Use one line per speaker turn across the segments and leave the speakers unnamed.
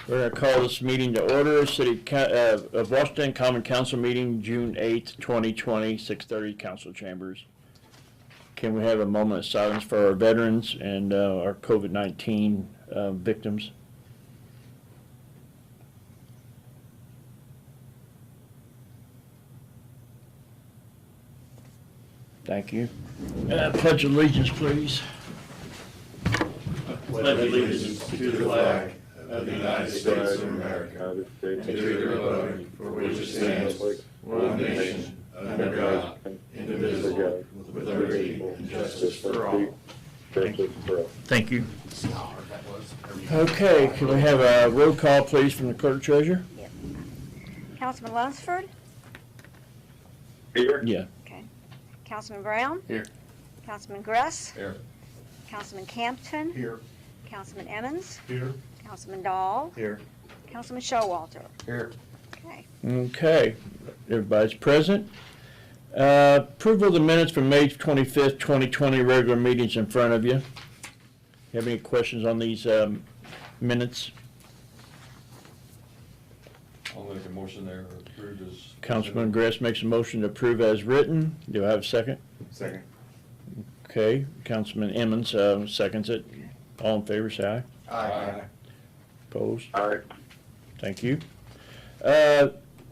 We're going to call this meeting to order. City of Washington Common Council meeting, June 8th, 2020, 6:30, council chambers. Can we have a moment of silence for our veterans and our COVID-19 victims? Thank you. Pledge allegiance, please.
Pledge allegiance to the flag of the United States of America and to the republic for which it stands, one nation, under God, indivisible, with liberty and justice for all.
Thank you. Okay, can we have a roll call, please, from the clerk treasurer?
Yep. Councilman Lunsford?
Here.
Yeah.
Okay. Councilman Brown?
Here.
Councilman Gruss?
Here.
Councilman Campton?
Here.
Councilman Emmons?
Here.
Councilman Dahl?
Here.
Councilman Showalter?
Here.
Okay.
Okay, everybody's present. Approval of the minutes from May 25th, 2020, regular meetings in front of you. Have any questions on these minutes?
I'll make a motion there, approved as.
Councilman Gress makes a motion to approve as written. Do I have a second?
Second.
Okay, Councilman Emmons seconds it. All in favor, say aye.
Aye.
Opposed?
Aye.
Thank you.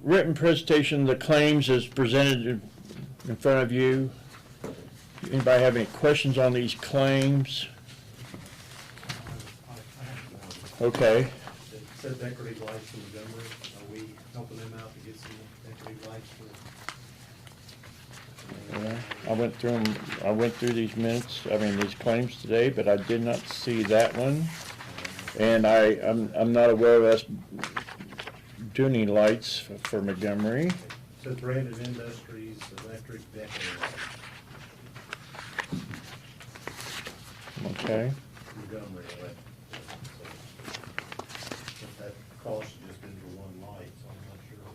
Written presentation of the claims is presented in front of you. Anybody have any questions on these claims? Okay.
It said decorative lights in Montgomery. Are we helping them out to get some decorative lights for?
Yeah, I went through these minutes, these claims today, but I did not see that one. And I'm not aware of us doing any lights for Montgomery.
It said Brandon Industries electric decorative lights.
Okay.
Montgomery electric. But that cost has just been for one light, so I'm not sure.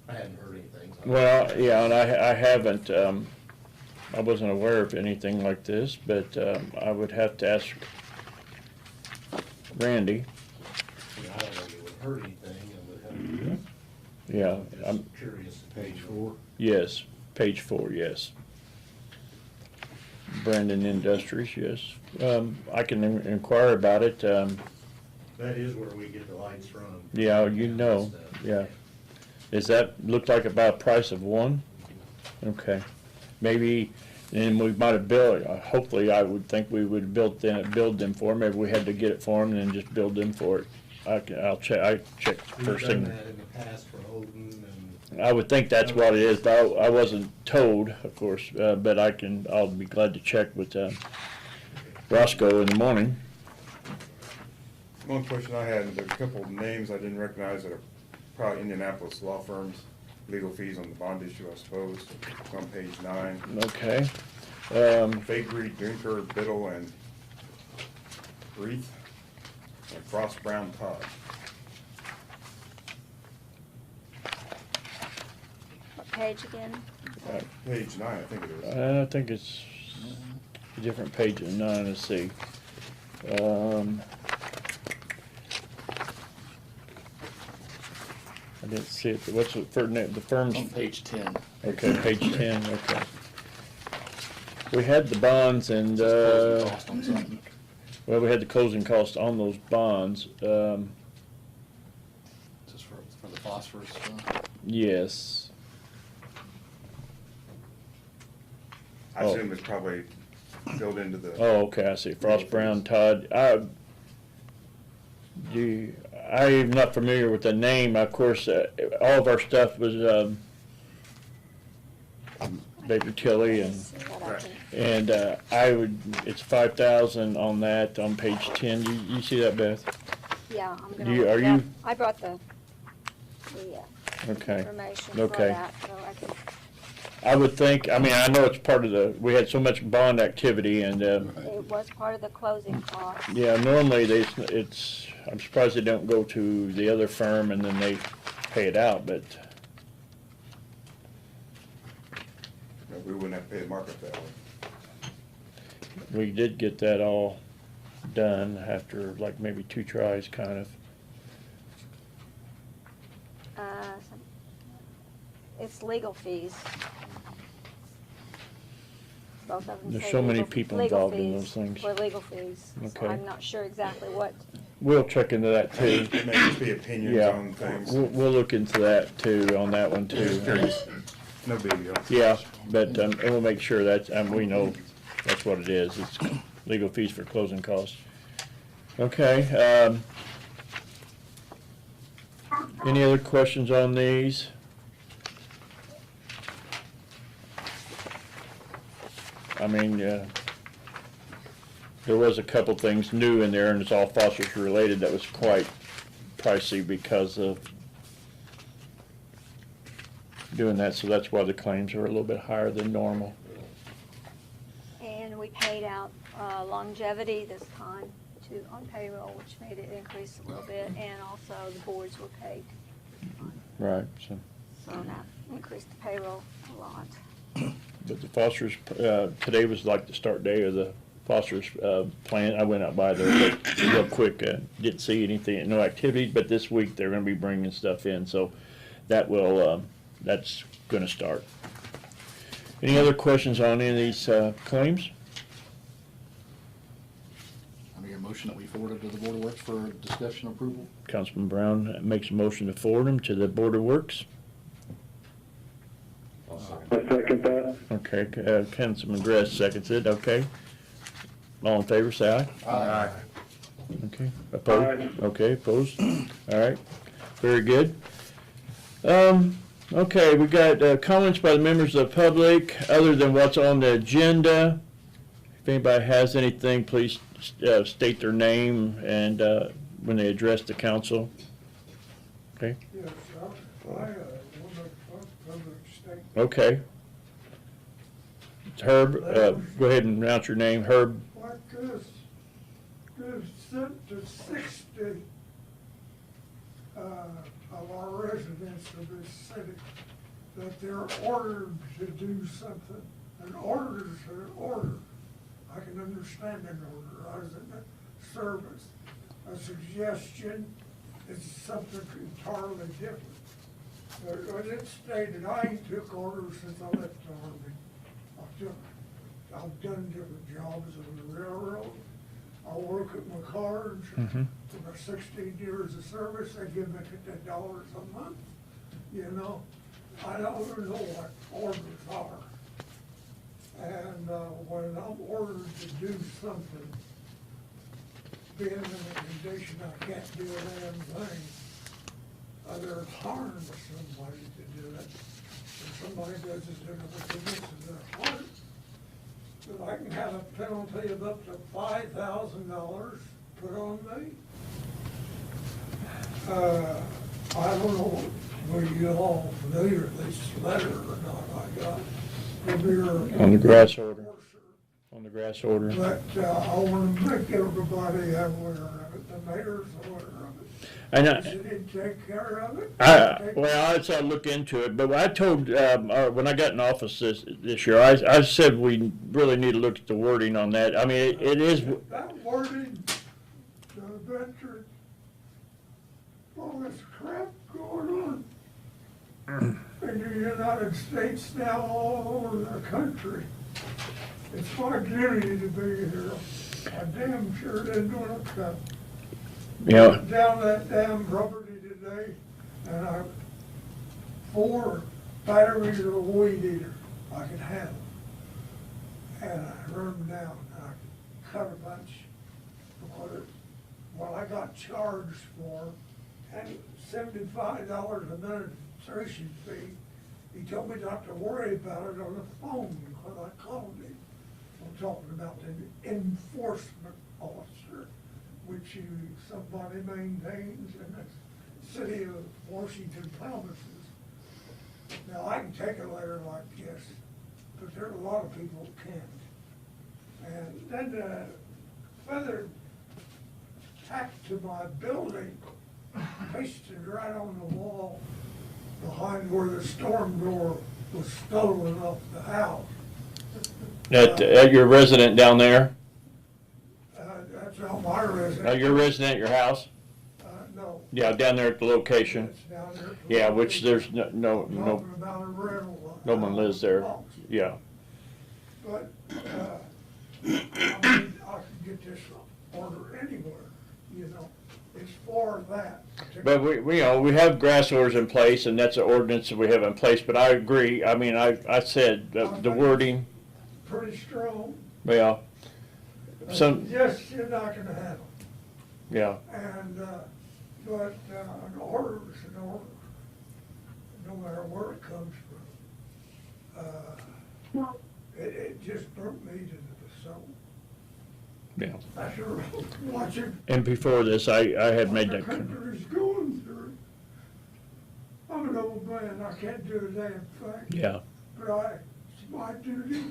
I hadn't heard anything. So
Well, yeah, and I haven't, I wasn't aware of anything like this, but I would have to ask Randy.
I don't know if it would hurt anything and would have.
Yeah, I'm,
Just curious. Page 4.
yes, page 4, yes. Brandon Industries, yes. I can inquire about it.
That is where we get the lights from.
Yeah, you know, yeah. Does that look like about a price of one? Okay. Maybe, and we might have built, hopefully I would think we would build them for them. Maybe we had to get it for them and then just build them for it. I'll check, I checked
We've
first
done
thing.
that in the past for Odin and.
I would think that's what it is, but I wasn't told, of course, but I'll be glad to check with Roscoe in the morning.
One question I had, there's a couple of names I didn't recognize that are probably Indianapolis law firms, legal fees on the bond issue, I suppose. It's on page 9.
Okay.
Fakery, Dunker, Biddle, and Reith, and Frost Brown Todd.
What page again?
Page 9, I think it is.
I think it's a different page than 9, let's see. I didn't see it. What's the firm's?
On page 10.
Okay, page 10, okay. We had the bonds and,
Closing cost on something.
well, we had the closing cost on those bonds.
Just for the phosphorus.
Yes.
I
Oh.
assume it's probably built into the.
Oh, okay, I see. Frost Brown Todd. I'm not familiar with the name. Of course, all of our stuff was Baker Tilly and it's 5,000 on that on page 10. You see that, Beth?
Yeah, I'm
Do
gonna.
you-
look
are
it up.
you-
I brought the
Okay.
information for
Okay.
that, so I can.
I would think. I know it's part of we had so much bond activity and.
It was part of the closing cost.
Yeah, normally I'm surprised they don't go to the other firm and then they pay it out, but
We wouldn't have to pay the markup that way.
we did get that all done after like maybe 2 tries, kind of.
Some- It's legal fees. Both of them
There's
say
so many
legal-
people
legal
involved in
fees
those things.
For legal fees. So
Okay.
I'm not sure exactly what,
We'll check into that too.
It may just be opinions
Yeah,
on things.
we'll look into that too, on that one too.
Just curious. No big deal.
Yeah, but, and we'll make sure that, we know that's what it is. It's legal fees for closing costs. Okay, any other questions on these? I mean, there was a couple things new in there, and it's all phosphorus related, that was quite pricey because of doing that, so that's why the claims are a little bit higher than normal.
and we paid out longevity this time on payroll, which made it increase a little bit, and also the boards were paid.
Right, so,
So that increased the payroll a lot.
but the phosphorus, today was like the start day of the phosphorus plant. I went out by there but real quick, didn't see anything, no activities, but this week they're gonna be bringing stuff in, so that will, that's gonna start. Any other questions on any of these claims?
I make a motion that we forward it to the Board of Works for discussion approval.
Councilman Brown makes a motion to forward them to the Board of Works.
I'll second.
I second that.
Okay, Councilman Gress seconds it, okay. All in favor, say aye.
Aye.
Okay, opposed?
Aye.
Okay, opposed? All right, very good. Okay, we got comments by the members of the public, other than what's on the agenda. If anybody has anything, please state their name and when they address the council. Okay,
Yes, I want to public statement.
okay. It's Herb, go ahead and announce your name, Herb.
Like this sent to 60 of our residents of this city that they're ordered to do something. An order is an order. I can understand an order, isn't it? Service. A suggestion is something entirely different. But when it's stated, I ain't took orders since I left the Army. I've done different jobs on the railroad. I work at my cars.
Mhm.
For my 16 years of service, they give me $50 a month. You know, I don't even know what orders are. And when I'm ordered to do something, being in a condition I can't do a damn thing, there's harm to somebody to do it. If somebody does it in a condition of their heart, that I can have a penalty of up to $5,000 put on me. I don't know were you all familiar with this letter or not I got from your
On the grass order.
enforcer.
On the grass order.
But I want to make everybody aware of it, the mayor's aware of it.
And I,
She didn't take care of it.
well, I'll look into it, but I told, when I got in office this year, I said we really need to look at the wording on that. I mean, it is,
That wording, the veteran, all this crap going on in the United States now, all over the country. It's my duty to be here. I damn sure didn't want to come.
you know,
Down that damn property today, and 4 batteries of a weed eater I could handle. And I run them down, and I cut a bunch. Because what I got charged for, and $75 administration fee, he told me not to worry about it on the phone, because I called him. I'm talking about the enforcement officer, which somebody maintains in the city of Washington promises. Now, I can take a letter like this, but there are a lot of people who can't. And then the feather tacked to my building, pasted right on the wall behind where the storm door was stolen off the house.
at your resident down there.
That's on
Now, you're a resident at your house?
No.
Yeah, down there at the location?
It's down there at the
Yeah, which
location.
there's no,
Talking about a rental.
no one lives there. Yeah.
But, I mean, I can get this order anywhere, you know, it's for that.
But we, you know, we have grass orders in place, and that's an ordinance that we have in place, but I agree, I mean, I said, the wording,
Pretty strong.
well, some,
Yes, you're not gonna have them.
yeah.
And, but, an order is an order, no matter where it comes from. It just burnt me to the soul.
Yeah.
I sure watching
And before this, I had
what
made
the
that,
country's going through. I'm an old man, I can't do a damn thing.
yeah,
But it's my duty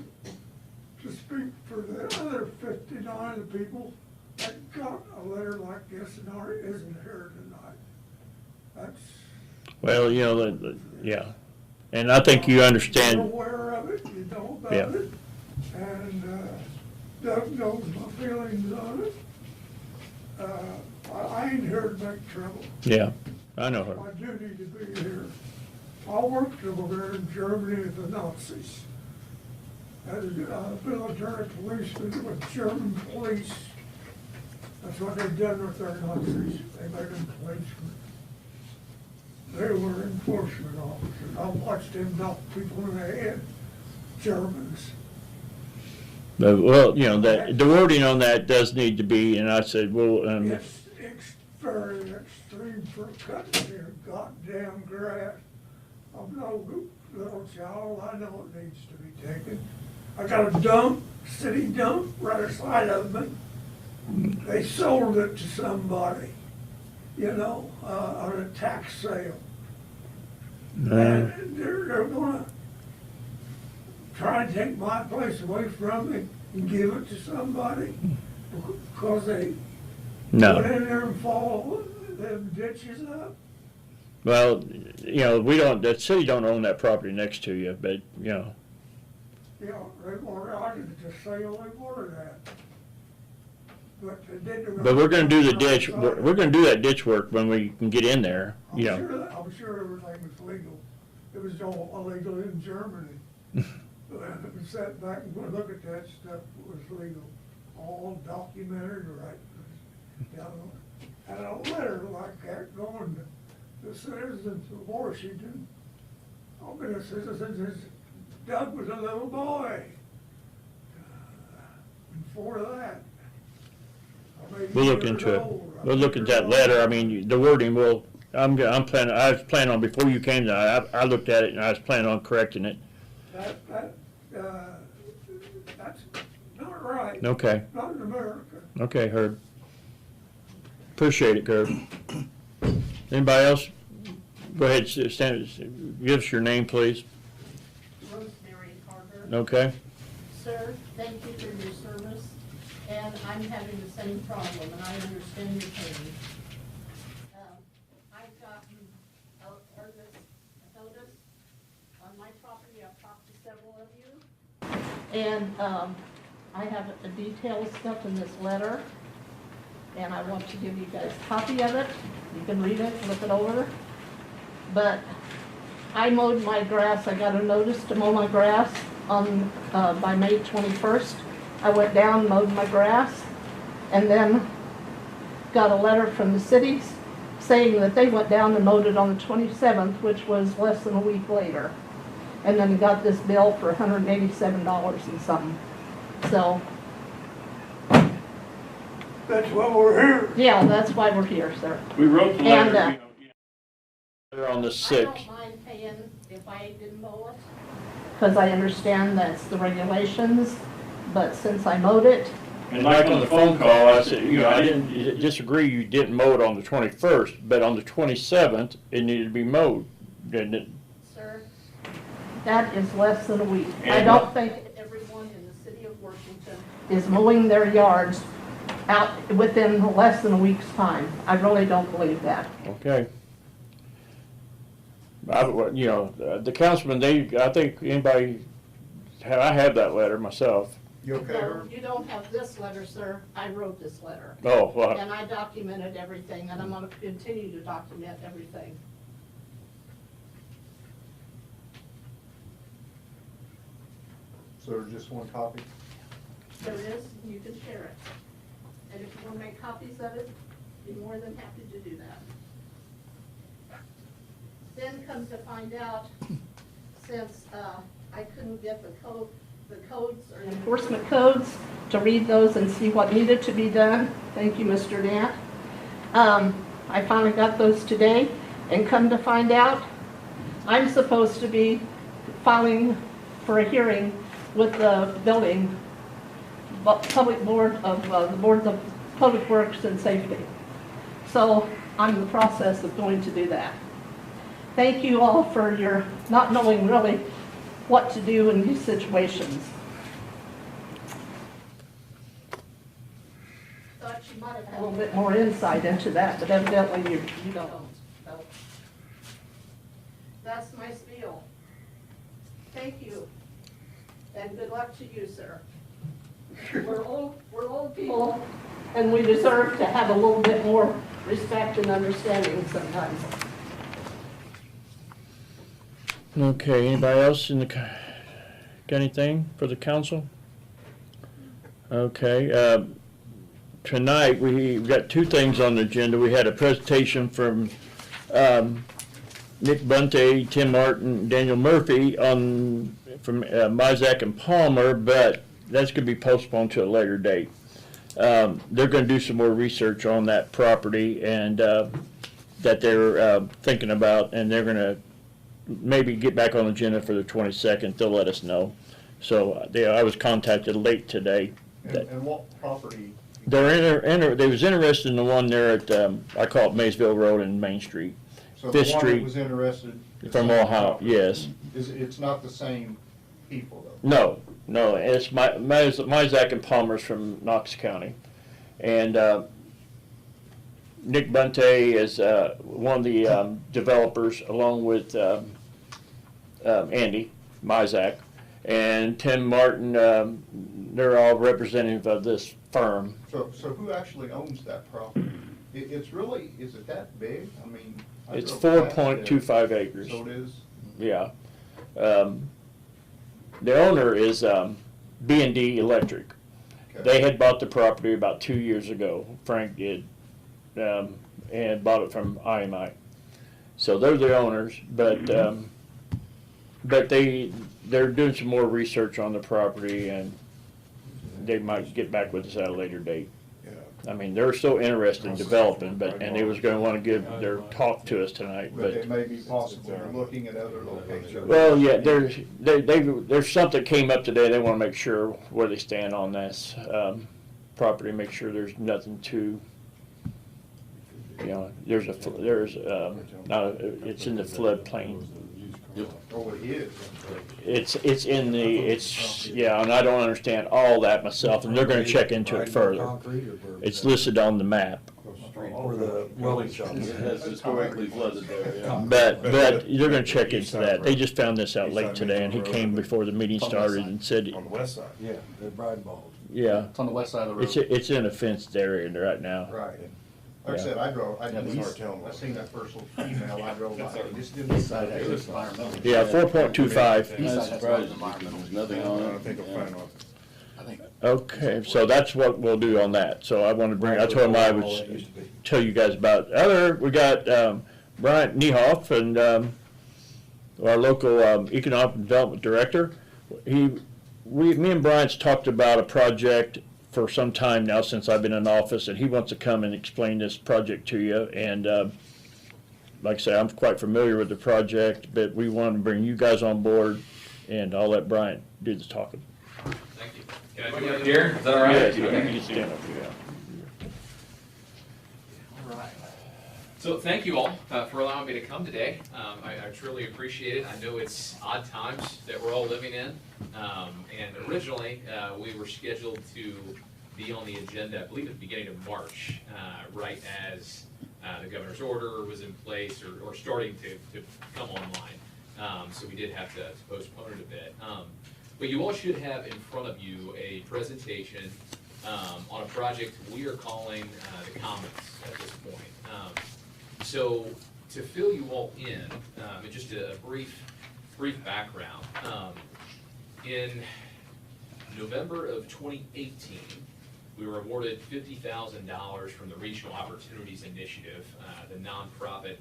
to speak for the other 59 people that got a letter like this and isn't here tonight. That's.
well, you know, yeah. And I think you
You're
understand,
aware of it, you know about
Yeah.
it, and Doug knows my feelings on it. I ain't here to make trouble.
yeah, I know
It's
her.
my duty to be here. I worked over there in Germany with the Nazis. As a military policeman with German police. That's what they've done with their Nazis. They made them policemen. They were enforcement officers. I watched them knock people in the head, Germans.
But, well, you know, that, the wording on that does need to be, and I said, well,
It's very extreme for cutting their goddamn grass. I'm no little child, I know it needs to be taken. I got a dump, city dump, right aside of me. They sold it to somebody, you know, on a tax sale. And they're gonna try and take my place away from me and give it to somebody because they
no.
put in there and follow them ditches up.
Well, you know, we don't, the city don't own that property next to you, but, you know,
You know, they wanted, I did the sale, they wanted that. But they didn't.
but we're gonna do the ditch, we're gonna do that ditch work when we can get in there, you know.
I'm sure everything was legal. It was all illegal in Germany. But it was sat back and go look at that stuff, it was legal, all documented, right? You know, and a letter like that going to the citizens of Washington. I've been a citizen since Doug was a little boy. Before that. I may be
We'll look
years
into it.
old.
We'll look at that letter, I mean, the wording will, I was planning on, before you came, I looked at it and I was planning on correcting it.
That's not right.
Okay,
Not in America.
okay, Herb. Appreciate it, Herb. Anybody else? Go ahead, stand, give us your name, please.
Rosemary Carter.
Okay,
Sir, thank you for your service, and I'm having the same problem, and I understand your pain. I've gotten a notice on my property, I've talked to several of you, and I have a detailed stuff in this letter, and I want to give you guys a copy of it. You can read it, look it over. But I mowed my grass, I got a notice to mow my grass on, by May 21st. I went down, mowed my grass, and then got a letter from the city saying that they went down and mowed it on the 27th, which was less than a week later. And then got this bill for $187 and something. So,
That's why we're here.
yeah, that's why we're here, sir.
we wrote the
And,
letter, letter on the
I
6th.
don't mind paying if I didn't mow it, because I understand that's the regulations, but since I mowed it,
And like on the phone call, I said, you know, I didn't disagree you didn't mow it on the 21st, but on the 27th, it needed to be mowed, didn't it?
sir, that is less than a week. I
And-
don't think everyone in the city of Washington is mowing their yards out within less than a week's time. I really don't believe that.
Okay. You know, the councilman, I think anybody, I have that letter myself.
You okay,
No,
Herb?
you don't have this letter, sir. I wrote this letter.
Oh, well,
And I documented everything, and I'm gonna continue to document everything.
So there's just one copy?
There is, you can share it. And if you wanna make copies of it, be more than happy to do that. Then comes to find out, since I couldn't get the codes or enforcement codes to read those and see what needed to be done. Thank you, Mr. Nat. I finally got those today, and come to find out, I'm supposed to be filing for a hearing with the building, public board of, the Board of Public Works and Safety. So I'm in the process of going to do that. Thank you all for your not knowing really what to do in these situations. Thought you might have had a little bit more insight into that, but evidently you don't. So, that's my spiel. Thank you, and good luck to you, sir. We're old people, and we deserve to have a little bit more respect and understanding sometimes.
okay, anybody else in the, got anything for the council? Okay, tonight we got two things on the agenda. We had a presentation from Nick Bunte, Tim Martin, Daniel Murphy from Mizak and Palmer, but that's going to be postponed to a later date. They're going to do some more research on that property and that they're thinking about, and they're going to maybe get back on the agenda for the 22nd. They'll let us know. So I was contacted late today.
And what property?
They was interested in the one there at I call it Maysville Road and Main Street.
So
Fifth
the one
Street
that was interested.
from Ohio. Yes.
It's not the same people though?
No, it's Mizak and Palmer's from Knox County, and Nick Bunte is one of the developers, along with Andy Mizak, and Tim Martin. They're all representative of this firm.
So who actually owns that property? It's really, is it that big? I mean. I
It's
drove past it.
4.25 acres.
So it is?
Yeah. The owner is B&D Electric.
Okay.
They had bought the property about 2 years ago. Frank did, and bought it from IMI. So they're the owners, but they're doing some more research on the property, and they might get back with us at a later date. I mean, they're so interested in developing, and they was going to want to give their talk to us tonight,
But they
but.
may be possibly looking at other locations.
Well, yeah, there's something came up today. They want to make sure where they stand on this property, make sure there's nothing too, it's in the floodplain.
Oh, it is.
Yeah, and I don't understand all that myself, and they're going to check into it further. It's listed on the map.
Or the welding shop.
That's historically flooded there, yeah.
But you're gonna check into that. They just found this out late today, and he came before the meeting started and said,
On the west side.
Yeah, the bride balls.
yeah,
It's on the west side of the road.
it's in a fenced area right now.
Right. Like I said, I seen that first little email, I drove by, it just didn't.
East side has environmental.
Yeah, 4.25.
East
I'm
side has
surprised
environmental.
there's nothing
I
on
don't
it.
think I'll find one.
I think.
Okay, so that's what we'll do on that. So I wanted to I told him I would tell you guys about we got Bryant Niehoff and our local economic development director. Me and Bryant's talked about a project for some time now since I've been in office, and he wants to come and explain this project to you. And like I say, I'm quite familiar with the project, but we want to bring you guys on board, and I'll let Bryant do the talking.
Thank you. Can I do it here? Is that all right?
Yes, you can stand up here.
All right. So thank you all for allowing me to come today. I truly appreciate it. I know it's odd times that we're all living in. And originally, we were scheduled to be on the agenda, I believe at the beginning of March, right as the governor's order was in place or starting to come online. So we did have to postpone it a bit. But you all should have in front of you a presentation on a project we are calling the Commons at this point. So to fill you all in, and just a brief background, in November of 2018, we were awarded $50,000 from the Regional Opportunities Initiative, the nonprofit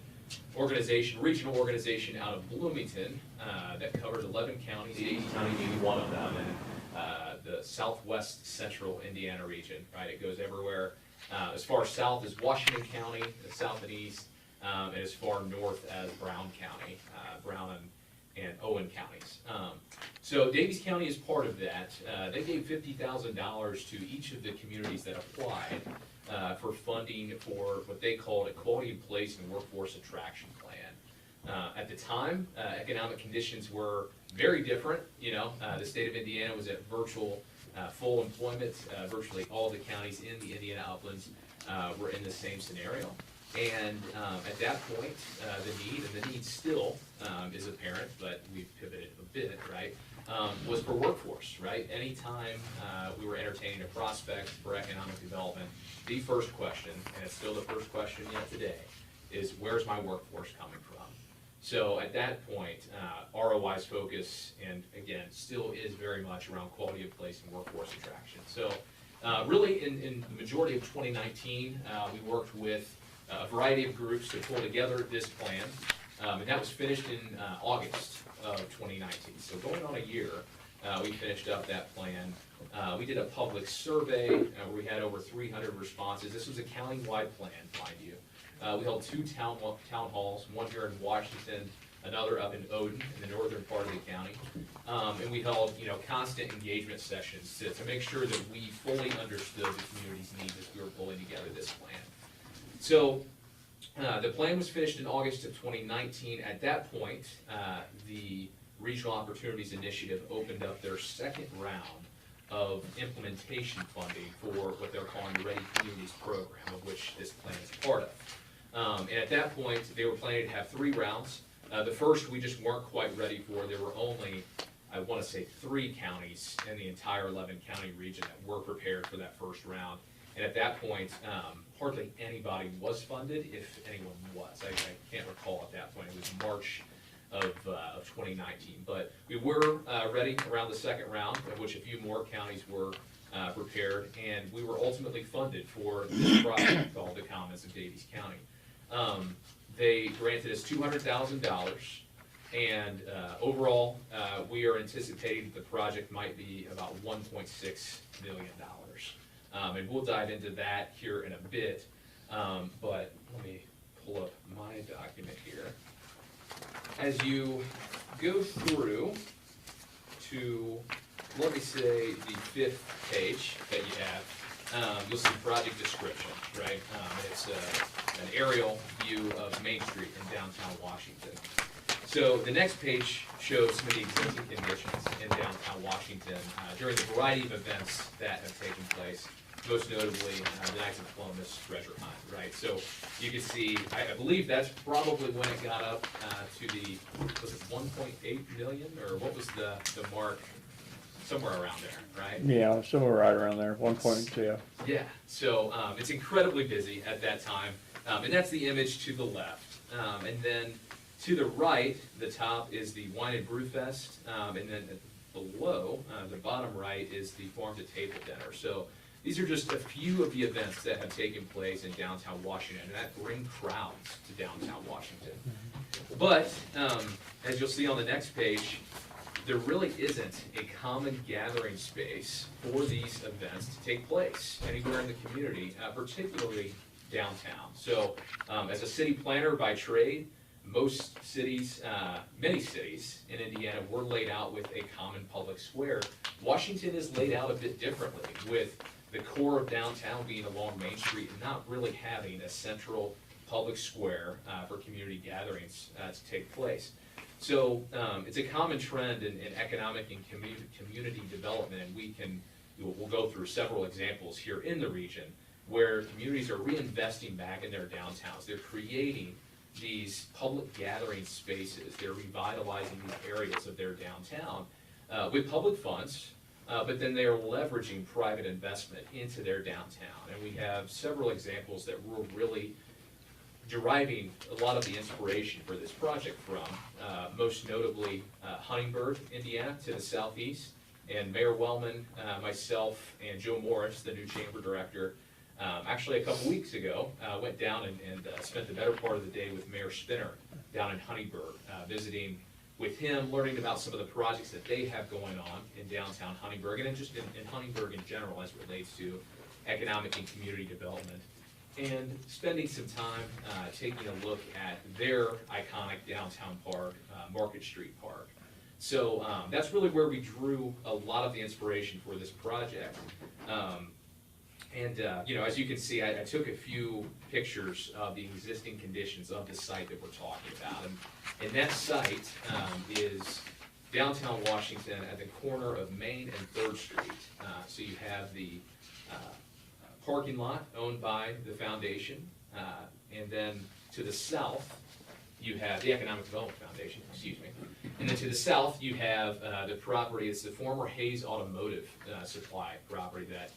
regional organization out of Bloomington that covered 11 counties, 80 counties being one of them, and the southwest central Indiana region, right? It goes everywhere as far south as Washington County, the south and east, and as far north as Brown County, Brown and Owen counties. So Daviess County is part of that. They gave $50,000 to each of the communities that applied for funding for what they called a quality of place and workforce attraction plan. At the time, economic conditions were very different. The state of Indiana was at virtual full employment. Virtually all the counties in the Indiana uplands were in the same scenario. And at that point, the need still is apparent, but we've pivoted a bit, right, was for workforce, right? Anytime we were entertaining a prospect for economic development, the first question, and it's still the first question yet today, is where's my workforce coming from? So at that point, ROI's focus, and again, still is very much around quality of place and workforce attraction. So really in the majority of 2019, we worked with a variety of groups to pull together this plan, and that was finished in August of 2019. So going on a year, we finished up that plan. We did a public survey where we had over 300 responses. This was a county-wide plan, mind you. We held 2 town halls, one here in Washington, another up in Odin, in the northern part of the county. And we held, constant engagement sessions to make sure that we fully understood the community's needs as we were pulling together this plan. So the plan was finished in August of 2019. At that point, the Regional Opportunities Initiative opened up their second round of implementation funding for what they're calling the Ready Communities program, of which this plan is part of. And at that point, they were planning to have 3 rounds. The first we just weren't quite ready for. There were only, I want to say, 3 counties in the entire 11-county region that were prepared for that first round. And at that point, hardly anybody was funded, if anyone was. I can't recall at that point. It was March of 2019. But we were ready around the second round, of which a few more counties were prepared, and we were ultimately funded for this project called the Commons of Daviess County. They granted us $200,000, and overall, we are anticipating that the project might be about $1.6 million. And we'll dive into that here in a bit, but let me pull up my document here. As you go through to, let me say, the 5th page that you have, you'll see project description, right? It's an aerial view of Main Street in downtown Washington. So the next page shows some of the existing conditions in downtown Washington during the variety of events that have taken place, most notably the Knights of Columbus treasure hunt, right? So you can see, I believe that's probably when it got up to the, was it 1.8 million, or what was the mark? Somewhere around there, right?
Yeah, somewhere right around there, 1.2.
Yeah, so it's incredibly busy at that time, and that's the image to the left. And then to the right, the top is the Wine and Brew Fest, and then below, the bottom right, is the Farm to Table Dinner. So these are just a few of the events that have taken place in downtown Washington, and that bring crowds to downtown Washington. But, as you'll see on the next page, there really isn't a common gathering space for these events to take place anywhere in the community, particularly downtown. So, as a city planner by trade, most cities, many cities in Indiana were laid out with a common public square. Washington is laid out a bit differently, with the core of downtown being along Main Street and not really having a central public square for community gatherings to take place. So it's a common trend in economic and community development, and we'll go through several examples here in the region where communities are reinvesting back in their downtowns. They're creating these public gathering spaces. They're revitalizing these areas of their downtown with public funds, but then they are leveraging private investment into their downtown. And we have several examples that we're really deriving a lot of the inspiration for this project from, most notably Huntingburg, Indiana, to the southeast, and Mayor Wellman, myself, and Joe Morris, the new chamber director, actually a couple weeks ago, went down and spent the better part of the day with Mayor Spinner down in Huntingburg, visiting with him, learning about some of the projects that they have going on in downtown Huntingburg, and just in Huntingburg in general as it relates to economic and community development. And spending some time taking a look at their iconic downtown park, Market Street Park. So that's really where we drew a lot of the inspiration for this project. You know, as you can see, I took a few pictures of the existing conditions of the site that we're talking about. And that site is downtown Washington at the corner of Main and 3rd Street. So you have the parking lot owned by the foundation, and then to the south, you have the Economic Development Foundation, excuse me. And then to the south, you have the property, it's the former Hayes Automotive Supply property that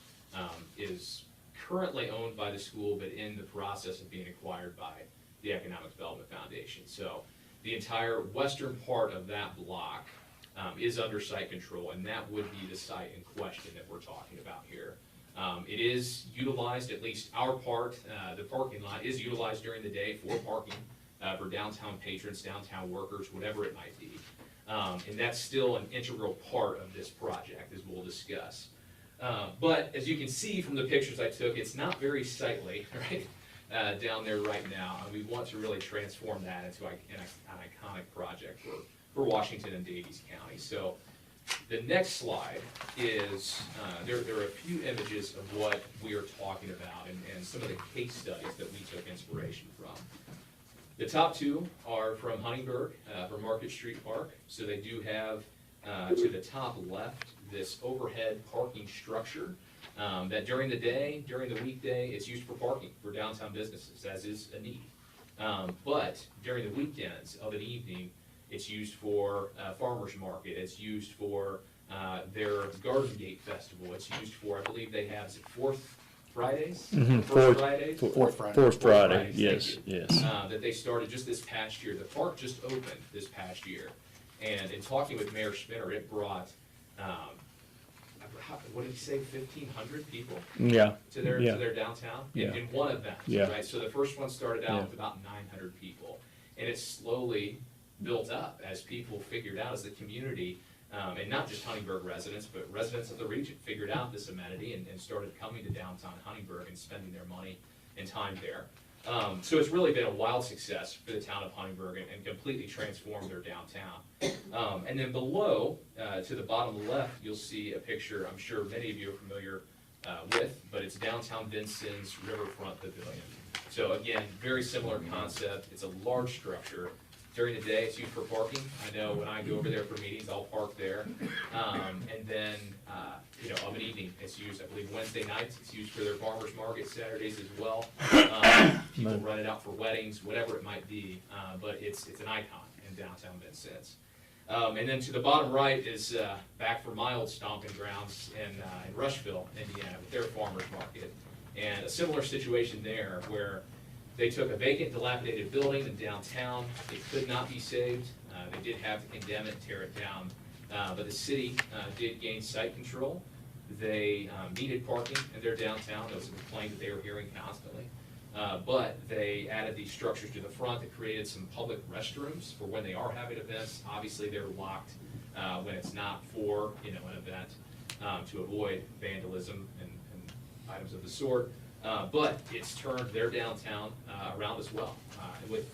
is currently owned by the school, but in the process of being acquired by the Economic Development Foundation. So the entire western part of that block is under site control, and that would be the site in question that we're talking about here. It is utilized, at least our part, the parking lot is utilized during the day for parking for downtown patrons, downtown workers, whatever it might be. And that's still an integral part of this project, as we'll discuss. But as you can see from the pictures I took, it's not very sightly, right, down there right now. And we want to really transform that into an iconic project for Washington and Daviess County. So the next slide is, there are a few images of what we are talking about and some of the case studies that we took inspiration from. The top two are from Huntingburg, from Market Street Park. So they do have, to the top left, this overhead parking structure that during the day, during the weekday, it's used for parking for downtown businesses, as is a need. But during the weekends of an evening, it's used for farmer's market, it's used for their Garden Gate Festival, it's used for, I believe they have, is it Fourth Fridays? Fourth Fridays?
Fourth Friday, yes, yes.
That they started just this past year. The park just opened this past year. And in talking with Mayor Spinner, it brought, what did he say, 1,500 people?
Yeah.
To their downtown
Yeah.
in one event,
Yeah.
right? So the first one started out
Yeah.
with about 900 people. And it slowly built up as people figured out, as the community, and not just Huntingburg residents, but residents of the region figured out this amenity and started coming to downtown Huntingburg and spending their money and time there. So it's really been a wild success for the town of Huntingburg and completely transformed their downtown. And then below, to the bottom left, you'll see a picture I'm sure many of you are familiar with, but it's downtown Vincennes Riverfront Pavilion. So again, very similar concept. It's a large structure. During the day, it's used for parking. I know when I go over there for meetings, I'll park there. And then, you know, of an evening, it's used, I believe, Wednesday nights. It's used for their farmers market, Saturdays as well. People run it out for weddings, whatever it might be. But it's an icon in downtown Vincennes. And then to the bottom right is back for my old stomping grounds in Rushville, Indiana, with their farmers market. And a similar situation there where they took a vacant, dilapidated building in downtown. It could not be saved. They did have to condemn it, tear it down. But the city did gain site control. They needed parking in their downtown. That was a complaint that they were hearing constantly. But they added these structures to the front that created some public restrooms for when they are having events. Obviously, they're locked when it's not for, you know, an event to avoid vandalism and items of the sort. But it's turned their downtown around as well, with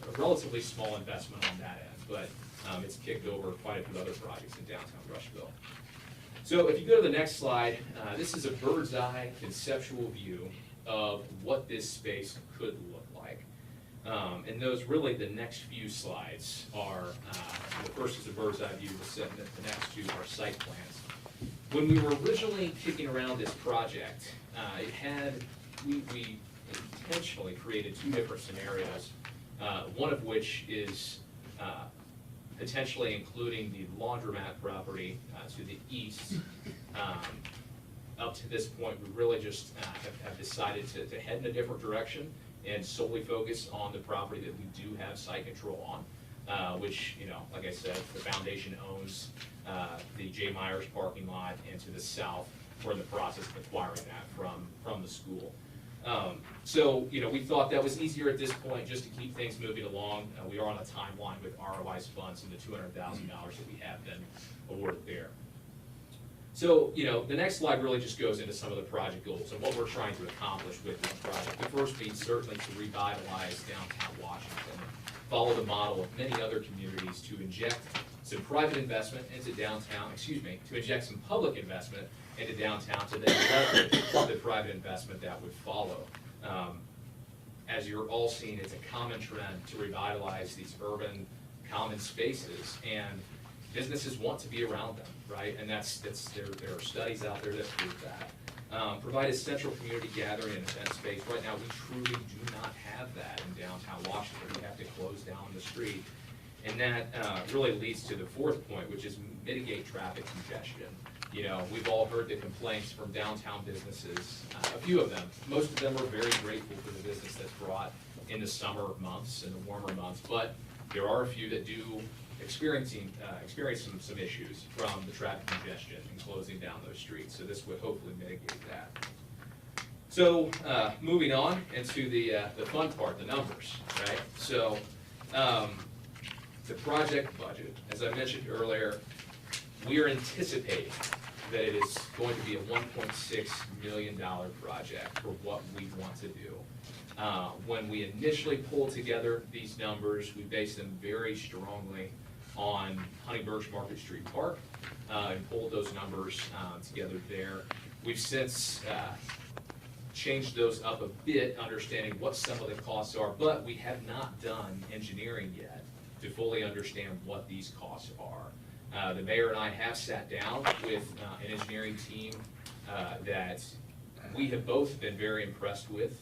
a relatively small investment on that end. But it's kicked over quite a few other projects in downtown Rushville. So if you go to the next slide, this is a bird's eye conceptual view of what this space could look like. And those really, the next few slides are, the first is a bird's eye view, the next two are site plans. When we were originally kicking around this project, we intentionally created two different scenarios, one of which is potentially including the laundromat property to the east. Up to this point, we really just have decided to head in a different direction and solely focus on the property that we do have site control on, which, like I said, the foundation owns the J. Myers parking lot, and to the south, we're in the process of acquiring that from the school. So, we thought that was easier at this point just to keep things moving along. We are on a timeline with ROI's funds and the $200,000 that we have been awarded there. So, the next slide really just goes into some of the project goals and what we're trying to accomplish with this project. The first being certainly to revitalize downtown Washington, follow the model of many other communities to inject some private investment into downtown, to inject some public investment into downtown to then leverage the private investment that would follow. As you're all seeing, it's a common trend to revitalize these urban common spaces, and businesses want to be around them, right? And there are studies out there that prove that. Provide a central community gathering and event space. Right now, we truly do not have that in downtown Washington. We have to close down the street. And that really leads to the fourth point, which is mitigate traffic congestion. We've all heard the complaints from downtown businesses, a few of them. Most of them are very grateful for the business that's brought in the summer months and the warmer months, but there are a few that do experience some issues from the traffic congestion and closing down those streets. So this would hopefully mitigate that. So moving on into the fun part, the numbers, right? So the project budget, as I mentioned earlier, we are anticipating that it is going to be a $1.6 million project for what we want to do. When we initially pulled together these numbers, we based them very strongly on Huntingburg's Market Street Park and pulled those numbers together there. We've since changed those up a bit, understanding what some of the costs are, but we have not done engineering yet to fully understand what these costs are. The mayor and I have sat down with an engineering team that we have both been very impressed with,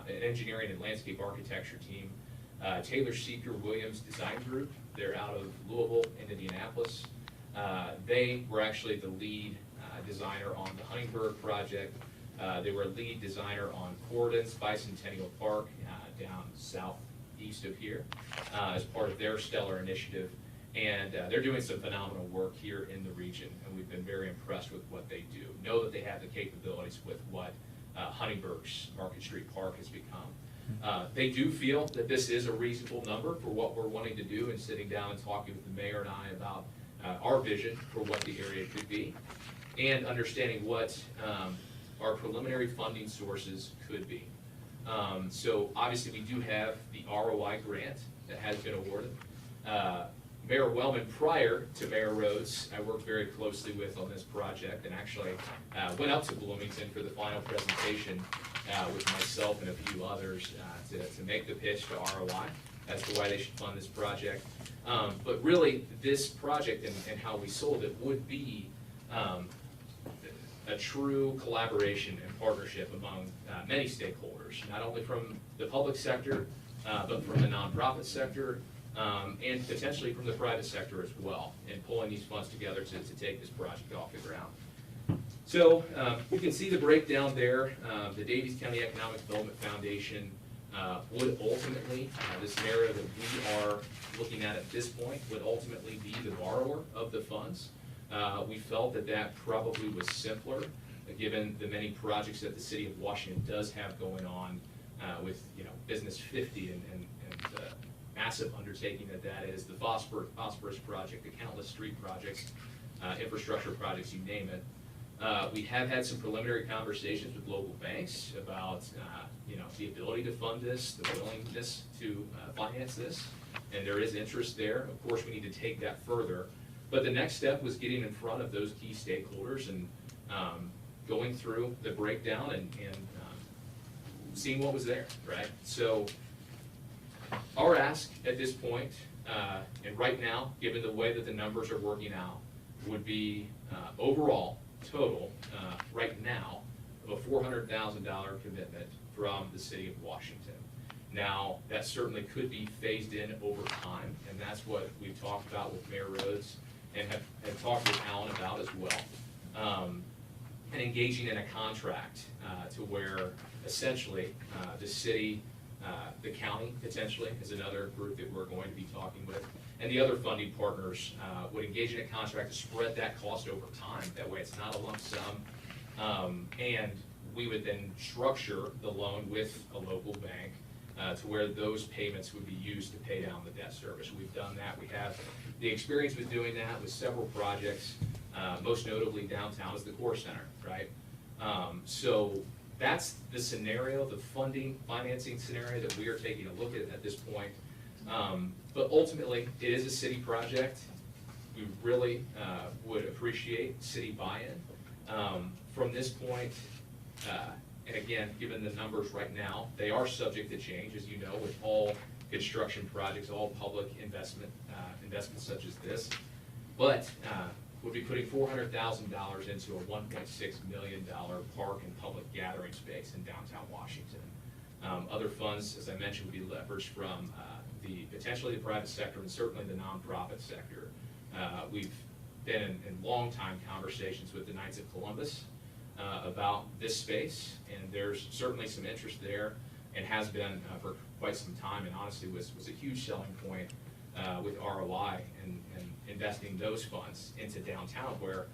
an engineering and landscape architecture team, Taylor Seeker Williams Design Group. They're out of Louisville and Indianapolis. They were actually the lead designer on the Huntingburg project. They were a lead designer on Corden's Bicentennial Park down southeast of here as part of their stellar initiative. And they're doing some phenomenal work here in the region, and we've been very impressed with what they do. Know that they have the capabilities with what Huntingburg's Market Street Park has become. They do feel that this is a reasonable number for what we're wanting to do, and sitting down and talking with the mayor and I about our vision for what the area could be, and understanding what our preliminary funding sources could be. So obviously we do have the ROI grant that has been awarded. Mayor Wellman, prior to Mayor Rhodes, I worked very closely with on this project, and actually went up to Bloomington for the final presentation with myself and a few others to make the pitch to ROI as to why they should fund this project. But really, this project and how we sold it would be a true collaboration and partnership among many stakeholders, not only from the public sector, but from the nonprofit sector, and potentially from the private sector as well, and pulling these funds together to take this project off the ground. So you can see the breakdown there. The Davies County Economic Development Foundation would ultimately, this area that we are looking at this point, would ultimately be the borrower of the funds. We felt that that probably was simpler, given the many projects that the city of Washington does have going on with Business 50 and the massive undertaking that is, the phosphorus project, the countless street projects, infrastructure projects, you name it. We have had some preliminary conversations with local banks about the ability to fund this, the willingness to finance this, and there is interest there. Of course, we need to take that further. But the next step was getting in front of those key stakeholders and going through the breakdown and seeing what was there, right? So our ask at this point, and right now, given the way that the numbers are working out, would be overall total right now of a $400,000 commitment from the city of Washington. Now, that certainly could be phased in over time, and that's what we've talked about with Mayor Rhodes and have talked with Alan about as well. And engaging in a contract to where essentially the city, the county potentially is another group that we're going to be talking with, and the other funding partners would engage in a contract to spread that cost over time. That way it's not a lump sum. And we would then structure the loan with a local bank to where those payments would be used to pay down the debt service. We've done that. We have the experience with doing that with several projects, most notably downtown is the Core Center, right? So that's the scenario, the financing scenario that we are taking a look at this point. But ultimately, it is a city project. We really would appreciate city buy-in. From this point, and again, given the numbers right now, they are subject to change, as you know, with all construction projects, all public investments such as this. But we'll be putting $400,000 into a $1.6 million park and public gathering space in downtown Washington. Other funds, as I mentioned, would be leveraged from potentially the private sector and certainly the nonprofit sector. We've been in long time conversations with the Knights of Columbus about this space, and there's certainly some interest there and has been for quite some time, and honestly was a huge selling point with ROI and investing those funds into downtown where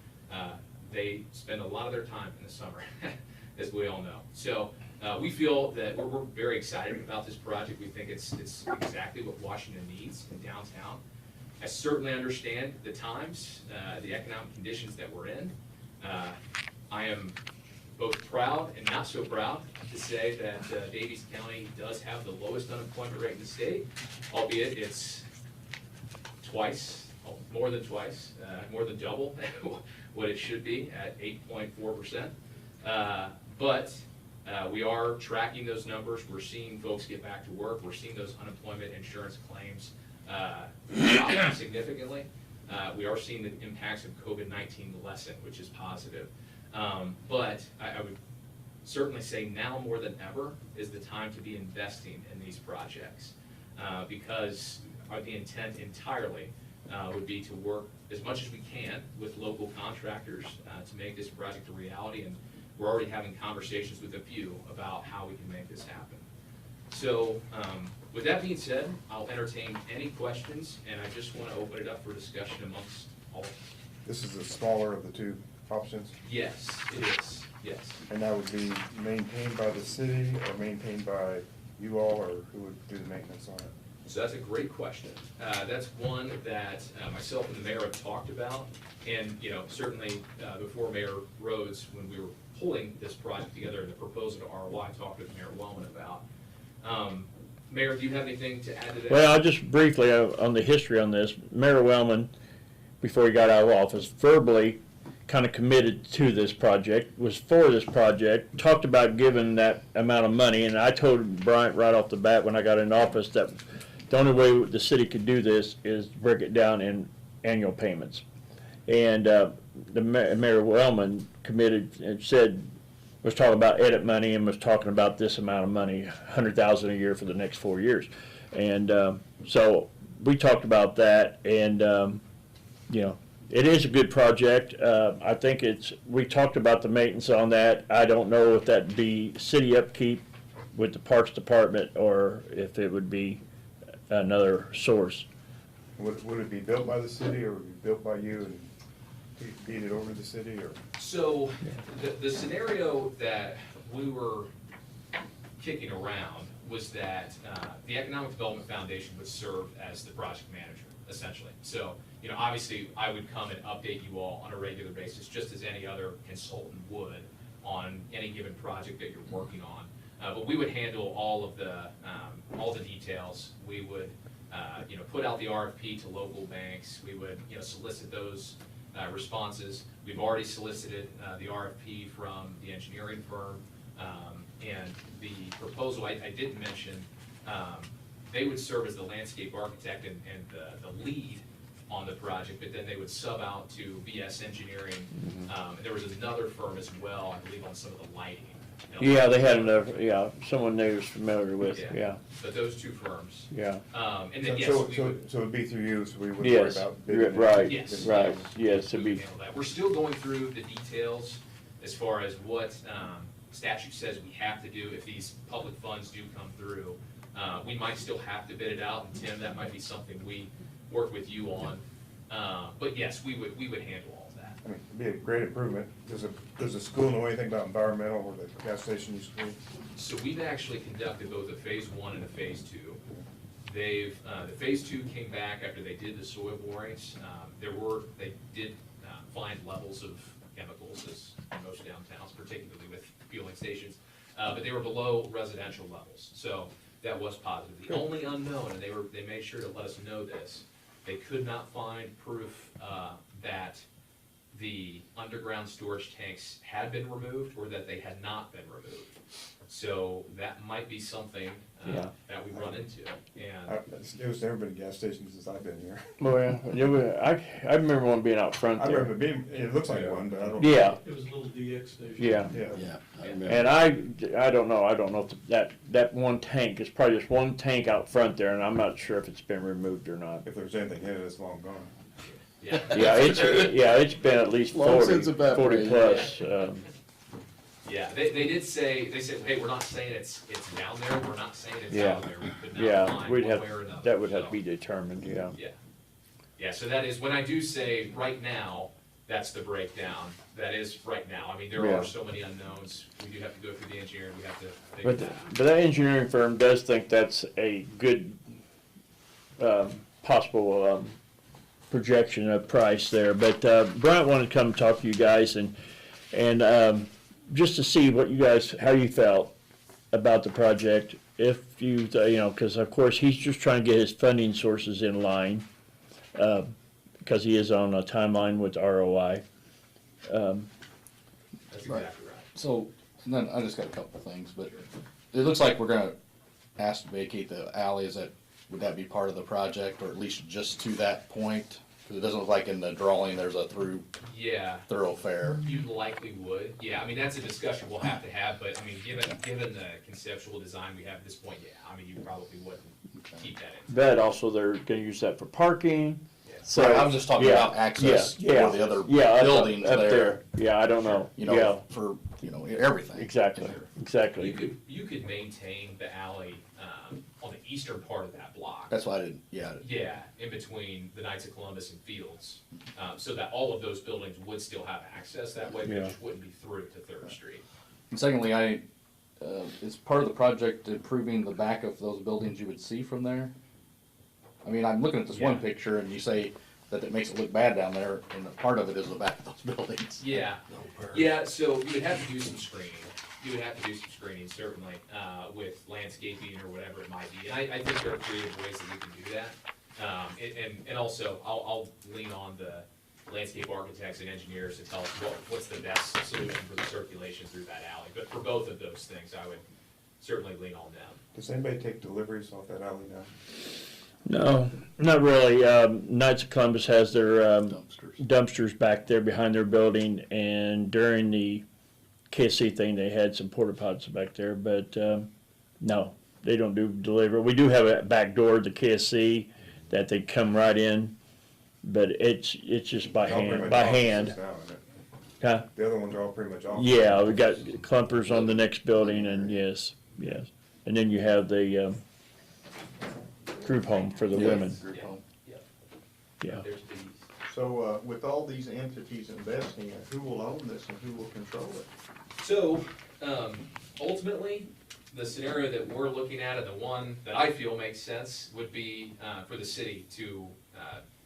they spend a lot of their time in the summer, as we all know. So we feel that we're very excited about this project. We think it's exactly what Washington needs in downtown. I certainly understand the times, the economic conditions that we're in. I am both proud and not so proud to say that Daviess County does have the lowest unemployment rate in the state, albeit it's more than twice, more than double what it should be at 8.4%. But we are tracking those numbers. We're seeing folks get back to work. We're seeing those unemployment insurance claims drop significantly. We are seeing the impacts of COVID-19 lessen, which is positive. But I would certainly say now more than ever is the time to be investing in these projects because the intent entirely would be to work as much as we can with local contractors to make this project a reality, and we're already having conversations with a few about how we can make this happen. So with that being said, I'll entertain any questions, and I just want to open it up for discussion amongst all.
This is the smaller of the two options?
Yes, it is, yes.
And that would be maintained by the city or maintained by you all, or who would do the maintenance on it?
So that's a great question. That's one that myself and the mayor have talked about, and certainly before Mayor Rhodes, when we were pulling this project together and the proposal to ROI, talked with Mayor Wellman about. Mayor, do you have anything to add to that?
Well, I'll just briefly on the history on this. Mayor Wellman, before he got out of office, verbally kind of committed to this project, was for this project, talked about giving that amount of money, and I told Bryant right off the bat when I got in office that the only way the city could do this is break it down in annual payments. And Mayor Wellman committed and said, was talking about edit money and was talking about this amount of money, $100,000 a year for the next 4 years. And so we talked about that, and it is a good project. I think we talked about the maintenance on that. I don't know if that'd be city upkeep with the Parks Department or if it would be another source.
Would it be built by the city or would it be built by you and deed it over to the city, or?
So the scenario that we were kicking around was that the Economic Development Foundation would serve as the project manager, essentially. So, obviously I would come and update you all on a regular basis, just as any other consultant would on any given project that you're working on. But we would handle all the details. We would, put out the RFP to local banks. We would, solicit those responses. We've already solicited the RFP from the engineering firm, and the proposal I didn't mention, they would serve as the landscape architect and the lead on the project, but then they would sub out to VS Engineering. And there was another firm as well, I believe, on some of the lighting.
Yeah, they had enough, yeah, someone they was familiar with,
Yeah.
yeah,
But those two firms.
yeah.
And then, yes,
So,
we
so,
would.
so it'd be through you, so we wouldn't worry
Yes,
about bidding it.
right,
Yes.
right, yes,
We
it'd
would
be,
handle that. We're still going through the details as far as what statute says we have to do if these public funds do come through. We might still have to bid it out, and Tim, that might be something we work with you on. But yes, we would handle all of that.
I mean, it'd be a great improvement. Does the school know anything about environmental or the gas station used to be?
So we've actually conducted both a phase 1 and a phase 2. The phase 2 came back after they did the soil borings. They did find levels of chemicals, as in most downtowns, particularly with fueling stations, but they were below residential levels, so that was positive. The only unknown, and they made sure to let us know this, they could not find proof that the underground storage tanks had been removed or that they had not been removed. So that might be something
Yeah.
that we run into, and
There's never been a gas station since I've been here.
well, I remember one being out front
I
there.
remember being, it looks like one, but I don't.
Yeah,
It was a little DX station.
yeah.
Yeah.
Yeah. I remember.
And I don't know if that one tank, is probably just one tank out front there, and I'm not sure if it's been removed or not.
If there's anything in it, it's long gone.
yeah.
Yeah, it's been at least
Long
40,
since evaporated.
40 plus,
Yeah, they did say, they said, hey, we're not saying it's down there, we're not saying it's
Yeah.
out there, we could not
yeah,
find
we'd
one
have,
way or another.
that would have
So,
to be determined, yeah.
Yeah, yeah, so that is, when I do say right now, that's the breakdown, that is right now, I mean, there
Yeah.
are so many unknowns, we do have to go through the engineering, we have to figure
But,
that out.
but that engineering firm does think that's a good, possible, projection of price there. But, Bryant wanted to come talk to you guys and, just to see what you guys, how you felt about the project. If you, cause of course, he's just trying to get his funding sources in line, because he is on a timeline with ROI.
That's exactly right.
So, and then I just got a couple of things, but it looks like we're gonna ask to vacate the alley. Would that be part of the project, or at least just to that point? Because it doesn't look like in the drawing there's a
Yeah,
thoroughfare.
you likely would, yeah, I mean, that's a discussion we'll have to have, but, I mean, given the conceptual design we have at this point, yeah, I mean, you probably wouldn't keep that in.
But also they're gonna use that for parking.
Yeah.
So,
Right, I was just talking
yeah,
about access
yeah,
for the other
yeah, up-
buildings
up
there.
Yeah, I don't know,
You
yeah,
know, for, everything.
exactly,
You
exactly.
could maintain the alley, on the eastern part of that block.
That's why I didn't, yeah.
Yeah, in between the Knights of Columbus and Fields, so that all of those buildings would still have access that way, but it
Yeah.
just wouldn't be through to Third Street.
And secondly, is part of the project improving the back of those buildings you would see from there? I mean, I'm looking at this one
Yeah.
picture and you say that it makes it look bad down there, and a part of it is the back of those buildings.
Yeah, yeah, so you would have to do some screening. You would have to do some screening, certainly, with landscaping or whatever it might be. And I think there are creative ways that we can do that. And also, I'll lean on the landscape architects and engineers to tell us what's the best solution for the circulation through that alley. But for both of those things, I would certainly lean on them.
Does anybody take deliveries off that alley now?
No, not really. Knights of Columbus has their dumpsters back there behind their building, and during the KSC thing, they had some porta pots back there, but no, they don't do delivery. We do have a back door to KSC that they come right in, but it's just by
They're all pretty
hand.
much
By
offices
hand.
now, isn't it?
Huh?
The other ones are all pretty much off.
Yeah, we got clumpers on the next building, and yes, and then you have the group home for the women.
Group home.
Yeah.
There's these.
So, with all these entities investing in it, who will own this and who will control it?
So, ultimately, the scenario that we're looking at and the one that I feel makes sense would be for the city to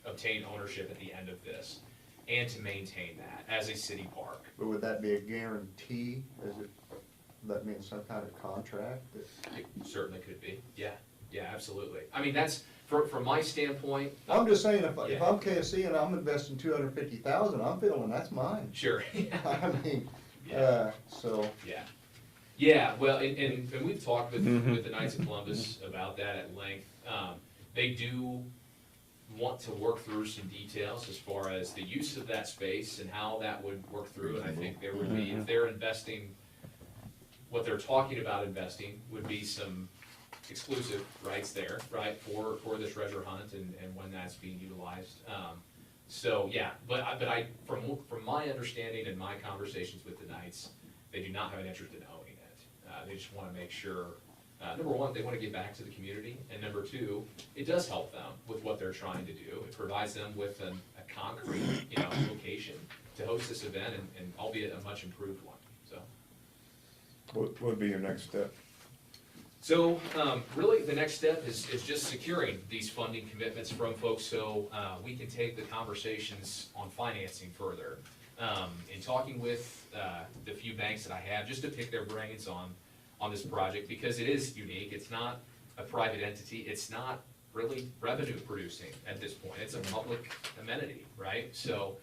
obtain ownership at the end of this and to maintain that as a city park.
But would that be a guarantee? That means some kind of contract?
It certainly could be, yeah, absolutely. I mean, that's, from my standpoint.
I'm just saying, if
Yeah.
I'm KSC and I'm investing $250,000, I'm feeling that's mine.
Sure.
I mean,
Yeah.
so.
Yeah, well, and we've talked with the Knights of Columbus about that at length. They do want to work through some details as far as the use of that space and how that would work through, and I think there would be, if they're investing what they're talking about investing would be some exclusive rights there, right, for the treasure hunt and when that's being utilized. So, yeah, but I, from my understanding and my conversations with the Knights, they do not have an interest in owning it. They just wanna make sure, number one, they wanna give back to the community, and number two, it does help them with what they're trying to do. It provides them with a concrete, location to host this event, and albeit a much improved one, so.
What would be your next step?
So, really, the next step is just securing these funding commitments from folks so we can take the conversations on financing further. In talking with the few banks that I have, just to pick their brains on this project, because it is unique. It's not a private entity. It's not really revenue producing at this point. It's a public amenity, right? So,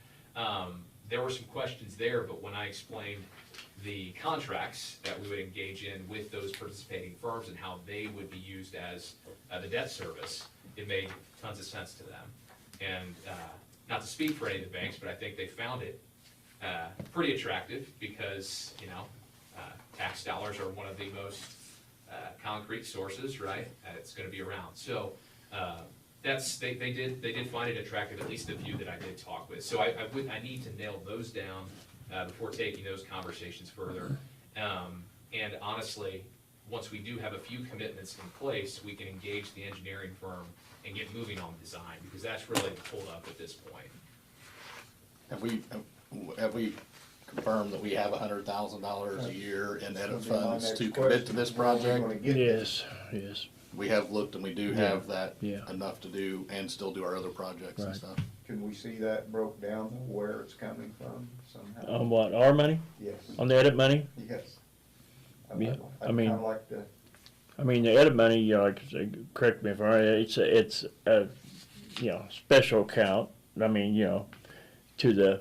there were some questions there, but when I explained the contracts that we would engage in with those participating firms and how they would be used as the debt service, it made tons of sense to them. And not to speak for any of the banks, but I think they found it pretty attractive because, tax dollars are one of the most concrete sources, right? It's gonna be around. So they did find it attractive, at least the few that I did talk with. So I need to nail those down before taking those conversations further. And honestly, once we do have a few commitments in place, we can engage the engineering firm and get moving on design, because that's really the hold-up at this point.
Have we confirmed that we have $100,000 a year in edit funds to commit to this project?
Yes.
We have looked and we do have that
Yeah.
enough to do and still do our other projects and
Right.
stuff.
Can we see that broke down, where it's coming from somehow?
On what, our money?
Yes,
On the edit money?
yes.
Yeah, I
I'd
mean-
kinda like to,
The edit money, like, correct me if I'm right, it's a, special account, to the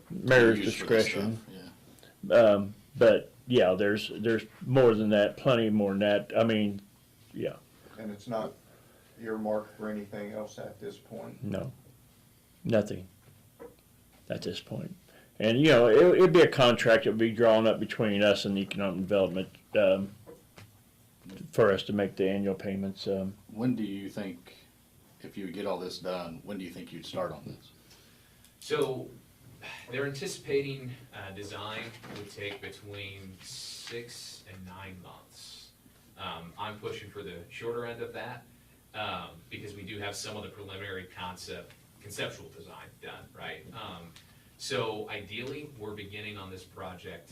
mayor's
Used for this
discretion.
stuff, yeah.
But, yeah, there's more than that, plenty more than that, yeah,
and it's not earmarked for anything else at this point?
no, nothing at this point. And, it'd be a contract that would be drawn up between us and the economic development, for us to make the annual payments.
When do you think, if you get all this done, when do you think you'd start on this?
So they're anticipating design would take between 6 and 9 months. I'm pushing for the shorter end of that because we do have some of the preliminary conceptual design done, right? So ideally, we're beginning on this project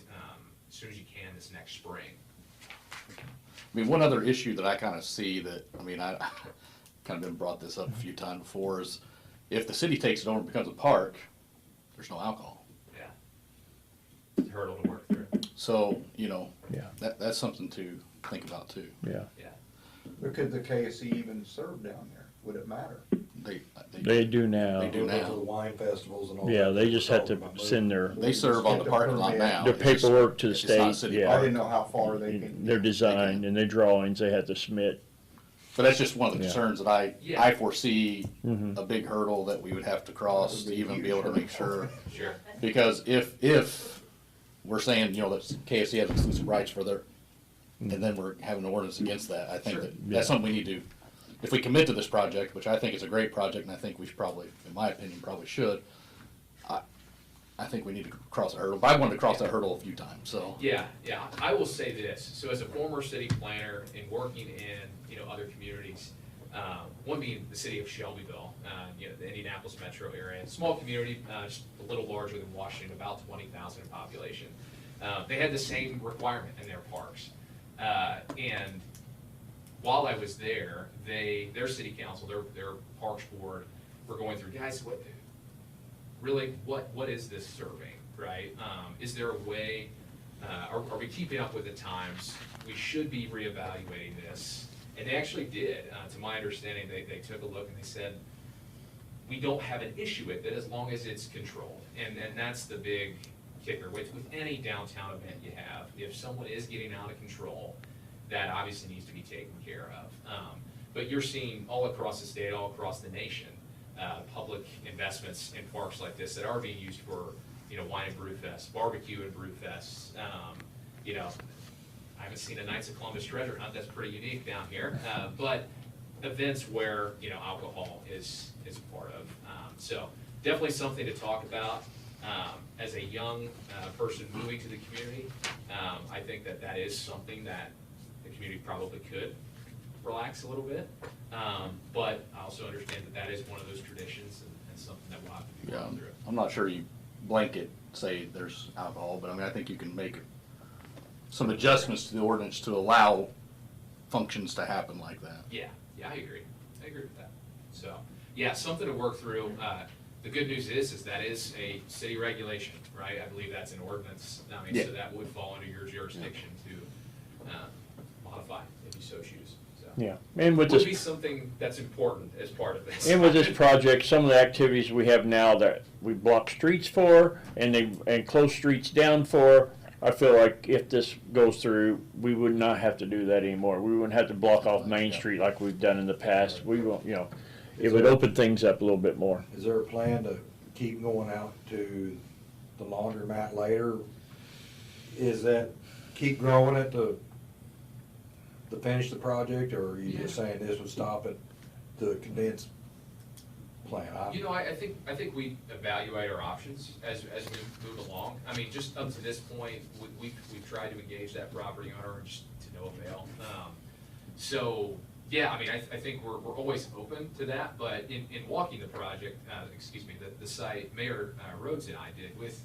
as soon as you can this next spring.
One other issue that I kind of see that, I kind of been brought this up a few times before, is if the city takes it over and becomes a park, there's no alcohol.
Yeah. It's a hurdle to work through.
So,
Yeah.
that's something to think about too.
Yeah,
Yeah.
But could the KSE even serve down there? Would it matter?
they do now.
They do
Go to
now.
the wine festivals and all.
Yeah,
that
they just have to
we're talking about
send their,
They serve on the parking lot now.
their
It's just-
paperwork to the
it's not
state,
city
yeah.
I
park.
didn't know how far they can.
their design and their drawings they have to submit.
But that's just one of the
Yeah.
concerns that I
Yeah.
foresee
Mhm.
a big hurdle that we would have to cross to even be able to make sure.
Sure.
Because if we're saying, that KFC has exclusive rights for their, and then we're having an ordinance against that, I think
Sure.
that
Yeah.
that's something we need to, if we commit to this project, which I think is a great project, and I think we should probably, in my opinion, probably should, I think we need to cross a hurdle. But I wanted to cross that hurdle a few times, so.
Yeah. I will say this. So as a former city planner and working in, other communities, one being the city of Shelbyville, the Indianapolis metro area, small community, just a little larger than Washington, about 20,000 in population. They had the same requirement in their parks. And while I was there, their city council, their parks board were going through, guys, what is this serving, right? Is there a way, are we keeping up with the times? We should be reevaluating this. And they actually did. To my understanding, they took a look and they said, we don't have an issue with it as long as it's controlled. And that's the big kicker. With any downtown event you have, if someone is getting out of control, that obviously needs to be taken care of. But you're seeing all across the state, all across the nation, public investments in parks like this that are being used for, wine and brew fest, barbecue and brew fest, I haven't seen a Knights of Columbus treasure hunt, that's pretty unique down here, but events where, you know, alcohol is a part of. So definitely something to talk about. As a young person moving to the community, I think that is something that the community probably could relax a little bit. But I also understand that is one of those traditions and something that we'll have to be going through.
I'm not sure you blanket say there's alcohol, but I mean, I think you can make some adjustments to the ordinance to allow functions to happen like that.
Yeah, I agree. I agree with that. So, yeah, something to work through. The good news is that is a city regulation, right? I believe that's an ordinance. I mean, so that would fall under your jurisdiction to modify if you so choose. So.
Yeah, and with
would
this,
be something that's important as part of this.
and with this project, some of the activities we have now that we block streets for and close streets down for, I feel like if this goes through, we would not have to do that anymore. We wouldn't have to block off Main Street like we've done in the past. We won't, you know, it would open things up a little bit more.
Is there a plan to keep going out to the laundromat later? Is that keep growing it to finish the project, or are you just saying this would stop at the condensed plant?
You know, I think we evaluate our options as we move along. I mean, just up to this point, we've tried to engage that property owner just to no avail. So, yeah, I mean, I think we're always open to that, but in walking the project, the site, Mayor Rhodes and I did with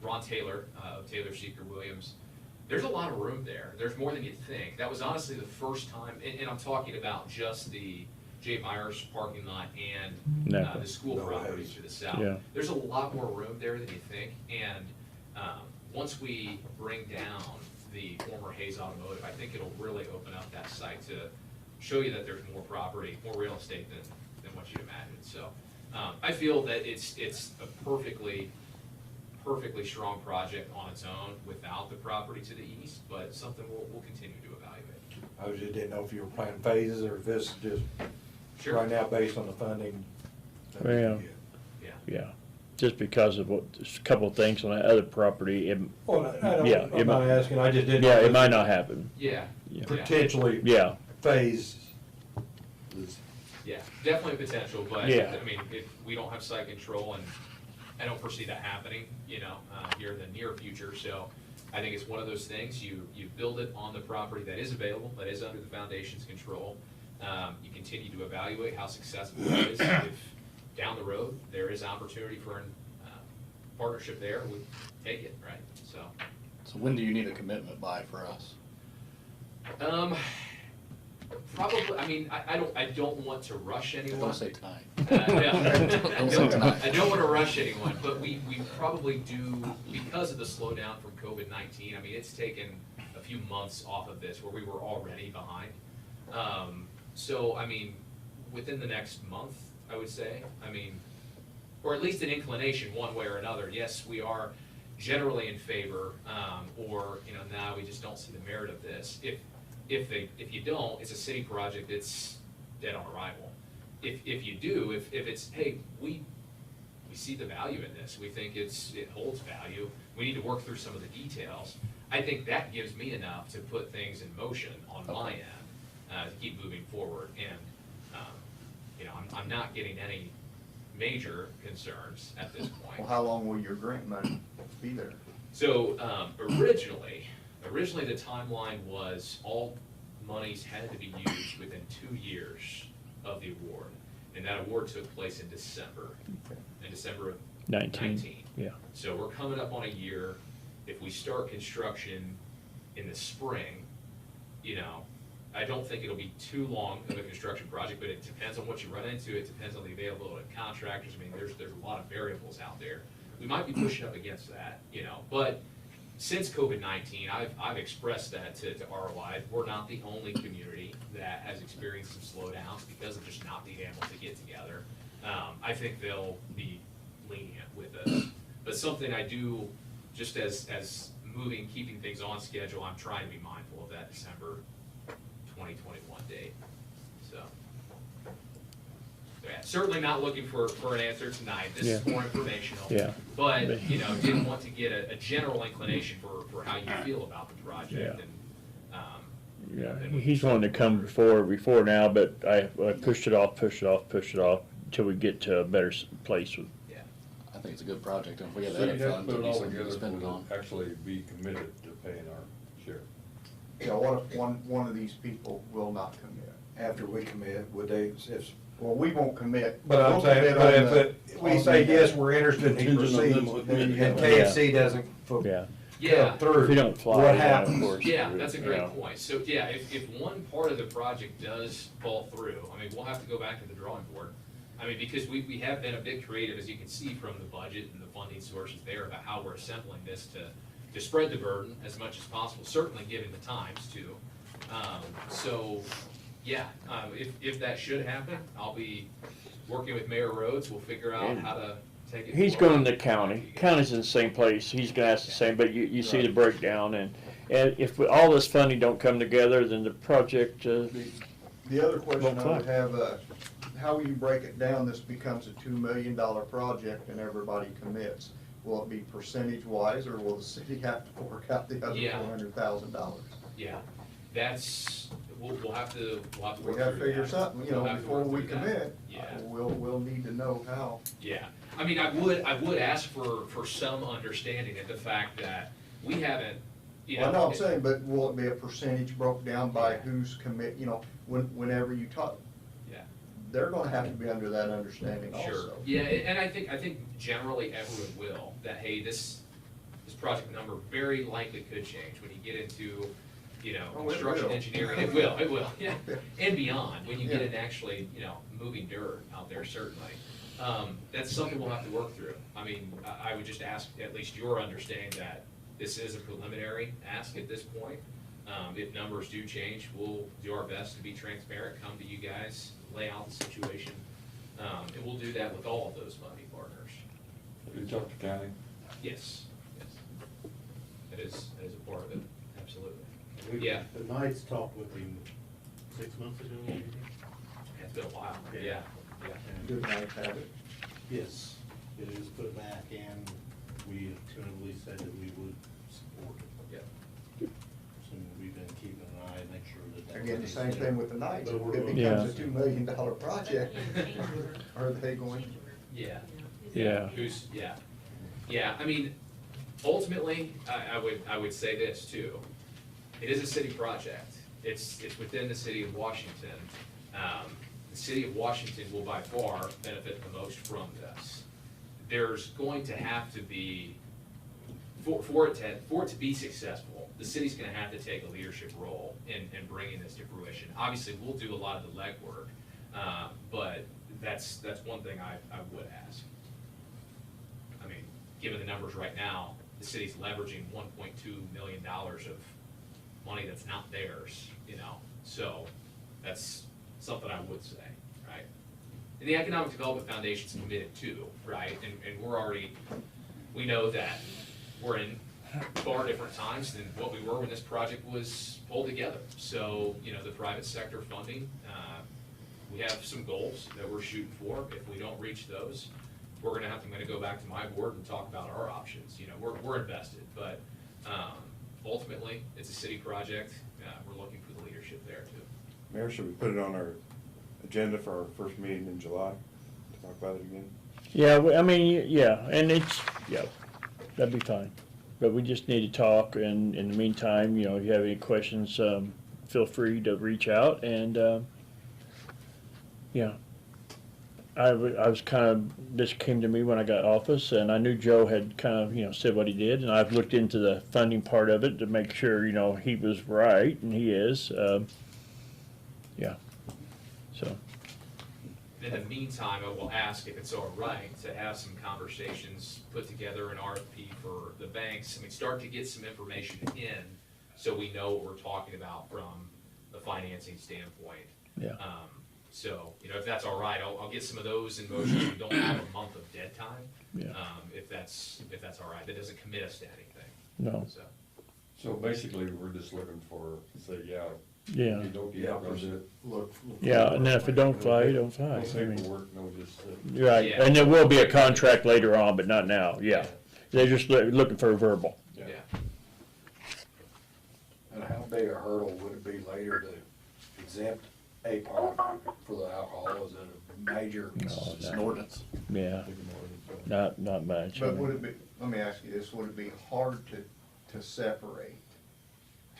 Ron Taylor of Taylor Seeker Williams, there's a lot of room there. There's more than you'd think. That was honestly the first time, and I'm talking about just the J. Myers parking lot and the school properties to the south.
Yeah.
There's a lot more room there than you think, and once we bring down the former Hayes Automotive, I think it'll really open up that site to show you that there's more property, more real estate than what you'd imagine. So I feel that it's a perfectly strong project on its own without the property to the east, but something we'll continue to evaluate.
I just didn't know if you were planning phases, or if this just
Sure.
right now based on the funding.
Yeah. Yeah, just because of a couple of things on that other property,
Well, I don't,
Yeah,
I'm not asking, I just didn't.
yeah,
know
it
if
might not happen.
Yeah.
Potentially.
Yeah.
Phase.
Yeah, definitely potential, but
Yeah.
I mean, if we don't have site control, and I don't foresee that happening, you know, here in the near future. So I think it's one of those things, you build it on the property that is available, that is under the foundation's control. You continue to evaluate how successful it is. If down the road there is opportunity for a partnership there, we take it, right? So
when do you need a commitment by for us?
probably. I mean, I don't want to rush anyone.
Don't say tonight.
Don't
say tonight.
I don't want to rush anyone, but we probably do, because of the slowdown from COVID-19. I mean, it's taken a few months off of this where we were already behind. So, I mean, within the next month, I would say, I mean, or at least an inclination one way or another. Yes, we are generally in favor, or, you know, now we just don't see the merit of this. If you don't, it's a city project, it's dead on arrival. If you do, if it's, hey, we see the value in this, we think it holds value, we need to work through some of the details, I think that gives me enough to put things in motion on my end, to keep moving forward. And, you know, I'm not getting any major concerns at this point.
Well, how long will your grant money be there?
So, originally the timeline was all monies had to be used within 2 years of the award. And that award took place in December of 19.
Yeah.
So we're coming up on a year. If we start construction in the spring, you know, I don't think it'll be too long of a construction project, but it depends on what you run into. It depends on the availability of contractors. I mean, there's a lot of variables out there. We might be pushing up against that, you know, but since COVID-19, I've expressed that to ROI. We're not the only community that has experienced some slowdowns because of just not being able to get together. I think they'll be lenient with us. But something I do, just as keeping things on schedule, I'm trying to be mindful of that December 2021 date. So yeah, certainly not looking for an answer tonight. This is more informational.
Yeah.
But, you know, didn't want to get a general inclination for how you feel about the project.
Yeah.
And
Yeah,
then we
he's
can-
wanting to come before now, but I pushed it off until we get to a better place with.
I think it's a good project, and if we have
So you
edit
have to
funds,
put
it'd
it
be
all
something to
together
spend it
to
on.
actually be committed to paying our share.
You know, what if one of these people will not commit?
After we commit, would they, if,
Well, we won't commit.
but I'm
We'll
saying,
commit
but
on
if
the-
we
on
say,
the-
yes, we're interested in
Contingent on them
proceed,
committing.
and KFC doesn't
Yeah,
Yeah,
come through.
if you don't fly,
What
yeah,
happens?
of course.
yeah, that's a great
Yeah.
point. So, yeah, if one part of the project does fall through, I mean, we'll have to go back to the drawing board. I mean, because we have been a bit creative, as you can see from the budget and the funding sources there, about how we're assembling this to spread the burden as much as possible, certainly given the times too. So, yeah, if that should happen, I'll be working with Mayor Rhodes, we'll figure out how to take it.
He's
forward.
going to the county. County's in the same place. He's gonna ask the same, but you see the breakdown, and if all this funding don't come together, then the project,
The other question
Won't
I
fly.
would have, how will you break it down? This becomes a $2 million project and everybody commits. Will it be percentage wise, or will the city have to fork out the other
Yeah.
$400,000?
Yeah, that's, we'll have to work
We gotta
through
figure
that.
something, you
We'll
know,
have to
before
work
we
through that.
commit.
Yeah.
We'll need to know how.
Yeah, I mean, I would ask for some understanding of the fact that we haven't, you know.
I know I'm saying, but will it be a percentage broke down by
Yeah.
who's you know, whenever you talk?
Yeah.
They're gonna have to be under that understanding also.
Sure, yeah, and I think generally everyone will, that, hey, this project number very likely could change when you get into, you know,
Oh, it
construction
will.
engineering, it will, yeah, and beyond, when you get into actually, you know, moving dirt out there, certainly. That's something we'll have to work through. I mean, I would just ask at least your understanding that this is a preliminary ask at this point. If numbers do change, we'll do our best to be transparent, come to you guys, lay out the situation. And we'll do that with all of those funding partners.
Have you talked to county?
Yes, yes. That is a part of it, absolutely. Yeah.
The Knights talked with him 6 months ago, maybe?
It's been a while,
Yeah.
yeah.
Good night, have it.
Yes, it is put back, and we tentatively said that we would support it.
Yeah.
So we've been keeping an eye, make sure that.
Again, the same thing with the Knights. If
But
it
we're-
becomes a
Yeah.
$2 million project, are they going?
Yeah.
Yeah.
Yeah, I mean, ultimately, I would say this too. It is a city project. It's within the city of Washington. The city of Washington will by far benefit the most from this. There's going to have to be, for it to be successful, the city's gonna have to take a leadership role in bringing this to fruition. Obviously, we'll do a lot of the legwork, but that's one thing I would ask. I mean, given the numbers right now, the city's leveraging $1.2 million of money that's not theirs, you know, so that's something I would say, right? And the Economic Development Foundation's committed too, right? And we're already, we know that we're in far different times than what we were when this project was pulled together. So, you know, the private sector funding, we have some goals that we're shooting for. If we don't reach those, I'm gonna go back to my board and talk about our options. You know, we're invested, but ultimately, it's a city project. We're looking for the leadership there too.
Mayor, should we put it on our agenda for our first meeting in July to talk about it again?
Yeah, I mean, yeah, and that'd be fine. But we just need to talk, and in the meantime, you know, if you have any questions, feel free to reach out, and, yeah. I was kind of, this came to me when I got office, and I knew Joe had kind of, you know, said what he did, and I've looked into the funding part of it to make sure, you know, he was right, and he is, yeah, so.
In the meantime, I will ask if it's all right to have some conversations, put together an RFP for the banks. I mean, start to get some information in so we know what we're talking about from the financing standpoint.
Yeah.
So, you know, if that's all right, I'll get some of those in motion. We don't have a month of dead time.
Yeah.
If that's all right, that doesn't commit us to anything.
No.
So basically, we're just looking for, say, yeah.
Yeah.
You don't get out, it.
Look.
Yeah, and then if it don't fly, it don't fly.
No
I mean,
paperwork, no just,
right,
Yeah.
and there will be a contract later on, but not now, yeah. They're just looking for a verbal.
Yeah.
And how
big a hurdle would it be later to exempt a park for the alcohol? Is it a major?
It's an ordinance.
Yeah, not much.
But would it be, let me ask you this, would it be hard to separate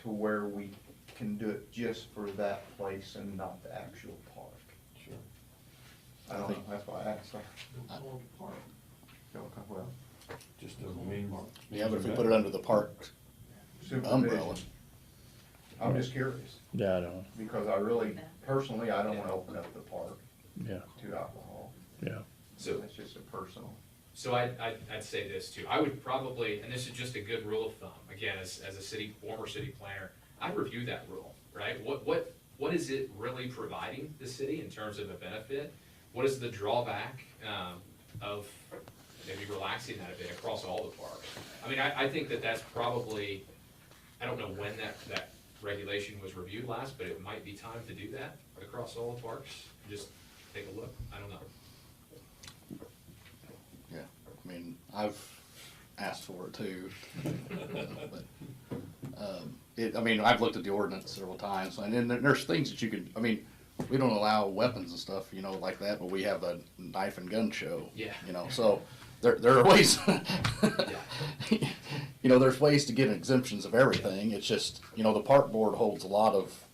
to where we can do it just for that place and not the actual park?
Sure.
I don't know, that's why I asked. Well,
Just a main park.
Yeah, but if we put it under the park umbrella.
supervision. I'm just curious,
Yeah, I don't,
because I really, personally, I don't wanna open up the park
yeah,
to alcohol.
yeah.
So,
That's just a personal.
so I'd say this too. I would probably, and this is just a good rule of thumb, again, as a former city planner, I'd review that rule, right? What is it really providing the city in terms of a benefit? What is the drawback, of maybe relaxing that a bit across all the parks? I mean, I think that's probably, I don't know when that regulation was reviewed last, but it might be time to do that across all the parks. Just take a look. I don't know.
Yeah, I mean, I've asked for it too. But, I mean, I've looked at the ordinance several times, and then there's things that you can, I mean, we don't allow weapons and stuff, you know, like that, but we have a knife and gun show.
Yeah.
You know, so there are ways, you know, there's ways to get exemptions of everything. It's just, you know, the park board holds a lot of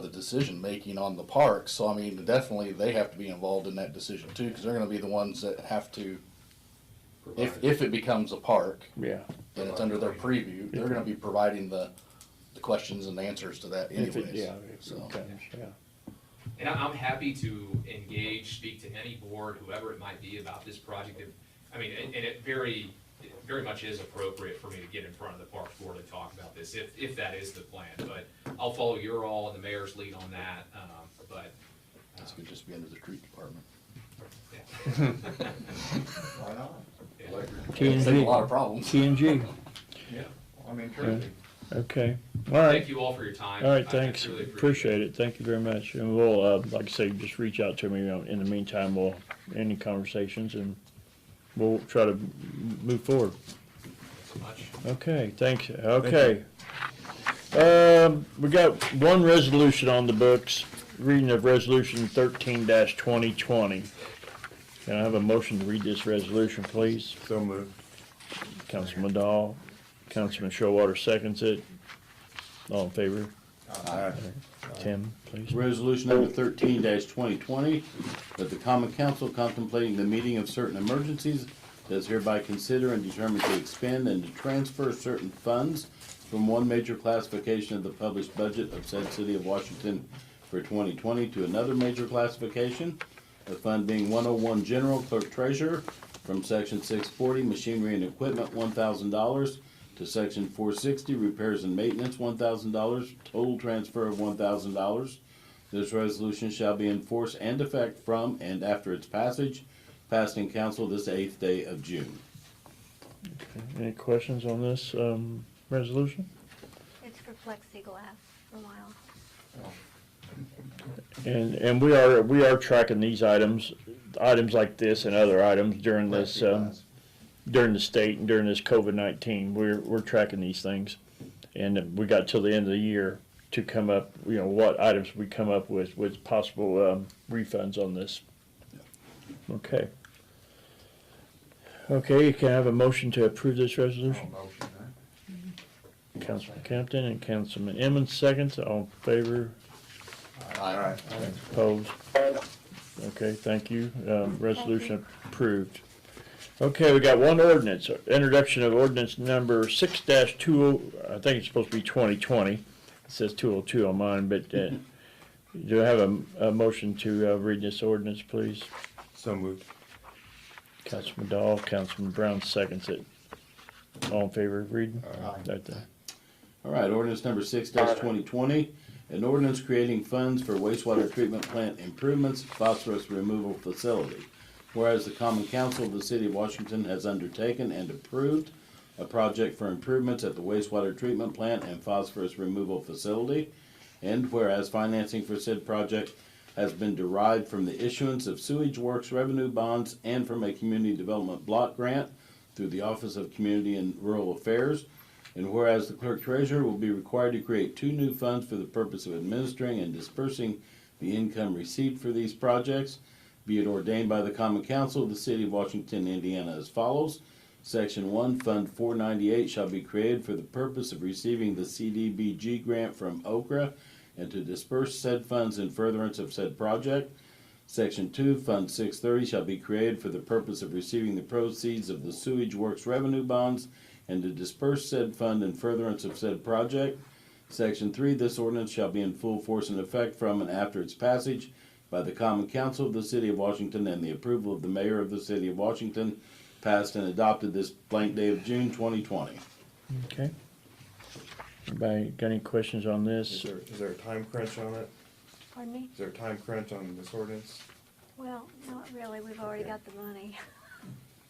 the decision making on the parks. So I mean, definitely they have to be involved in that decision too, because they're going to be the ones that have to, if it becomes a park,
Yeah.
and it's under their preview, they're going to be providing the questions and answers to that
If
anyways.
it, yeah, if
So.
it comes, yeah.
And I'm happy to engage, speak to any board, whoever it might be, about this project. I mean, and it very much is appropriate for me to get in front of the Parks Board and talk about this, if that is the plan. But I'll follow your all and the mayor's lead on that, but.
This could just be under the street department.
Yeah.
Why not?
Yeah.
Save a lot of problems.
TNG,
Yeah, I mean, truly.
okay, all right.
Thank you all for your time.
All right,
I
thanks,
truly
appreciate it, thank you very much, and we'll, like I say, just reach out to me, you know, in the meantime, we'll, any conversations, and we'll try to move forward.
so much.
Okay, thanks, okay. We got one resolution on the books, reading of resolution 13-2020. Can I have a motion to read this resolution, please?
So moved.
Councilman Dahl, Councilman Showalter seconds it. All in favor?
Aye.
Tim, please.
Resolution number 13-2020, that the common council contemplating the meeting of certain emergencies does hereby consider and determine to expend and to transfer certain funds from one major classification of the published budget of said city of Washington for 2020 to another major classification, the fund being 101 general clerk treasurer, from section 640 machinery and equipment $1,000 to section 460 repairs and maintenance $1,000, total transfer of $1,000. This resolution shall be in force and effect from and after its passage, passed in council this 8th day of June.
Any questions on this, resolution?
It's for plexiglass for a while.
And we are tracking these items like this and other items during this, during the state and during this COVID-19. We're tracking these things. And we got till the end of the year to come up, you know, what items we come up with possible, refunds on this. Okay. Okay, can I have a motion to approve this resolution? Councilman Campton and Councilman Emmons seconds, all in favor?
Aye.
Opposed? Okay, thank you. Resolution approved. Okay, we got one ordinance, introduction of ordinance number 6-20, I think it's supposed to be 2020. It says 202 on mine, but do I have a motion to read this ordinance, please?
So moved.
Councilman Dahl, Councilman Brown seconds it. All in favor of reading? Right there.
All right, ordinance number 6-2020, an ordinance creating funds for wastewater treatment plant improvements, phosphorus removal facility. Whereas the common council of the city of Washington has undertaken and approved a project for improvements at the wastewater treatment plant and phosphorus removal facility, and whereas financing for said project has been derived from the issuance of sewage works revenue bonds and from a community development block grant through the Office of Community and Rural Affairs.
And whereas the clerk treasurer will be required to create 2 new funds for the purpose of administering and dispersing the income received for these projects, be it ordained by the Common Council of the City of Washington, Indiana as follows. Section 1, Fund 498 shall be created for the purpose of receiving the CDBG grant from Okra and to disperse said funds in furtherance of said project. Section 2, Fund 630 shall be created for the purpose of receiving the proceeds of the sewage works revenue bonds and to disperse said fund in furtherance of said project. Section 3, this ordinance shall be in full force and effect from and after its passage by the Common Council of the City of Washington and the approval of the Mayor of the City of Washington, passed and adopted this blank day of June 2020.
Okay. Anybody got any questions on this?
Is there a time crunch on it?
Pardon me?
Is there a time crunch on this ordinance?
Well, not really, we've already got the money.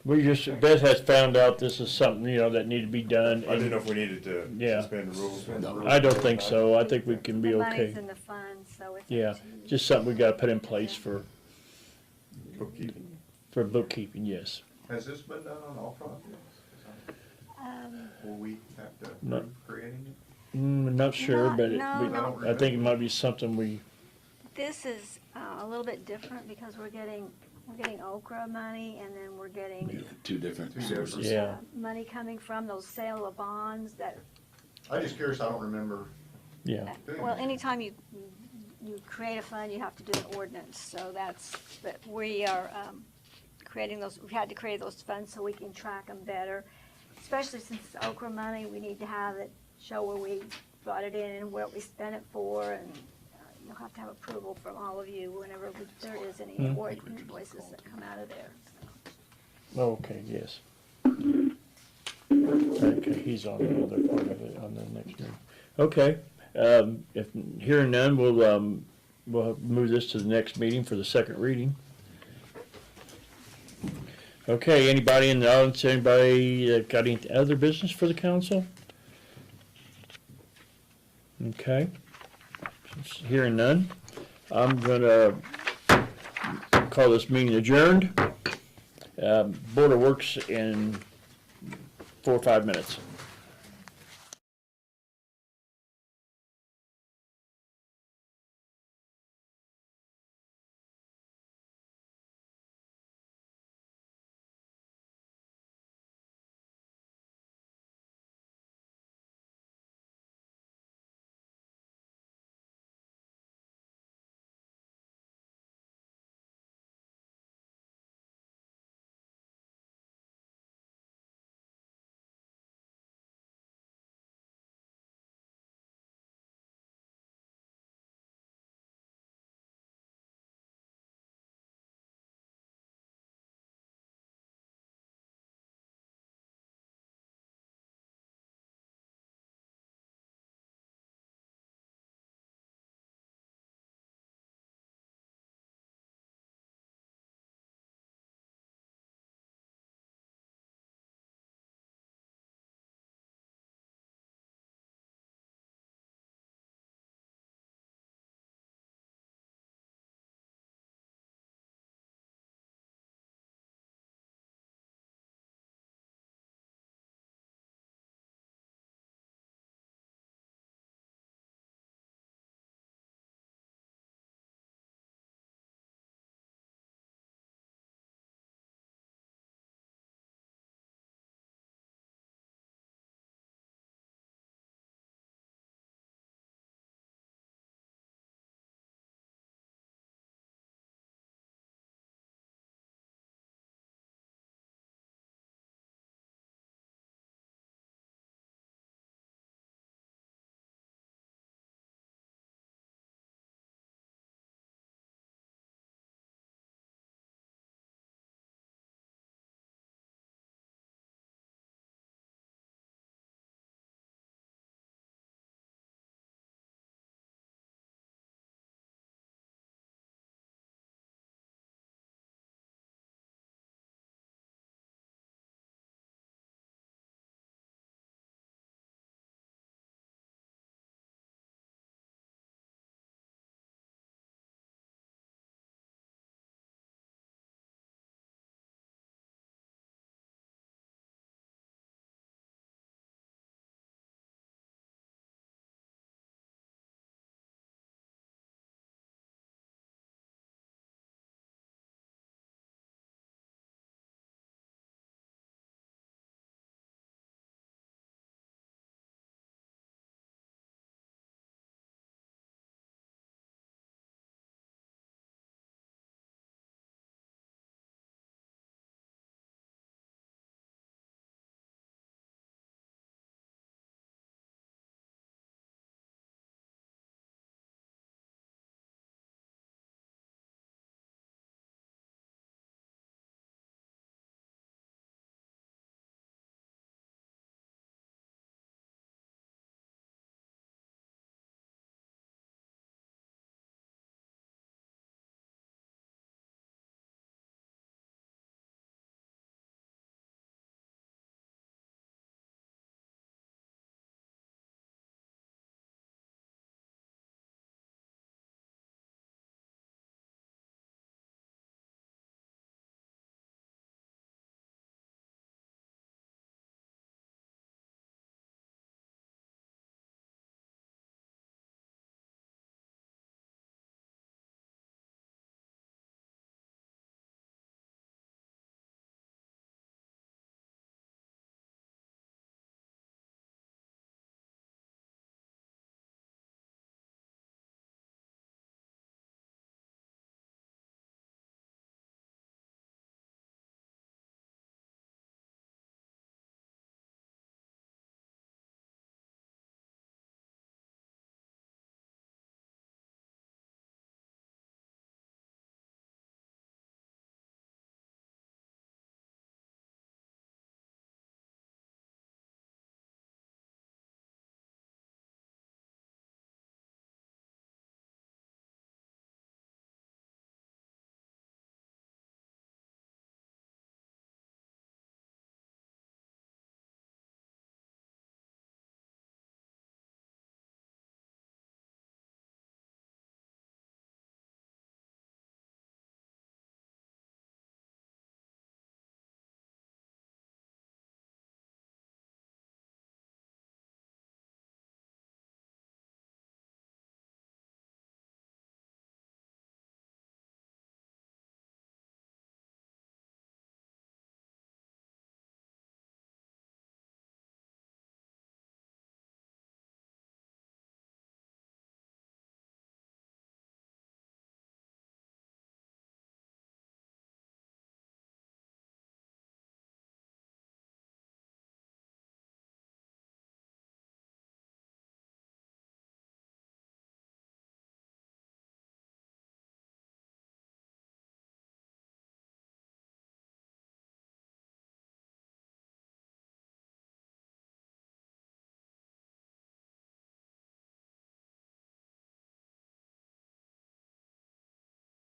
We just, Beth has found out this is something, that need to be done.
I didn't know if we needed to
Yeah.
suspend the rules.
I don't think so. I think we can be
The
okay.
money's in the fund, so it's.
Yeah,
up to you.
just something we gotta put in place for
Bookkeeping.
bookkeeping, yes.
Has this been done on all projects? Will we have to
No.
approve creating it?
I'm not sure,
Not-
but
no,
I think it might be something we,
This is a little bit different because we're getting Okra money and then we're getting
2 different
Two different-
sources.
yeah.
money coming from those sale of bonds that,
I'm just curious, I don't remember.
Yeah,
well, anytime you create a fund, you have to do an ordinance, so but we are creating those, we've had to create those funds so we can track them better. Especially since it's Okra money, we need to have it, show where we brought it in and what we spent it for, and you'll have to have approval from all of you whenever there is any invoices that come out of there. So.
okay, yes. Okay, he's on the other part of it, on the next one. Okay, if hearing none, we'll move this to the next meeting for the second reading. Okay, anybody in the audience, anybody that got any other business for the council? Okay, since hearing none, I'm gonna call this meeting adjourned. Board of Works in 4 or 5 minutes.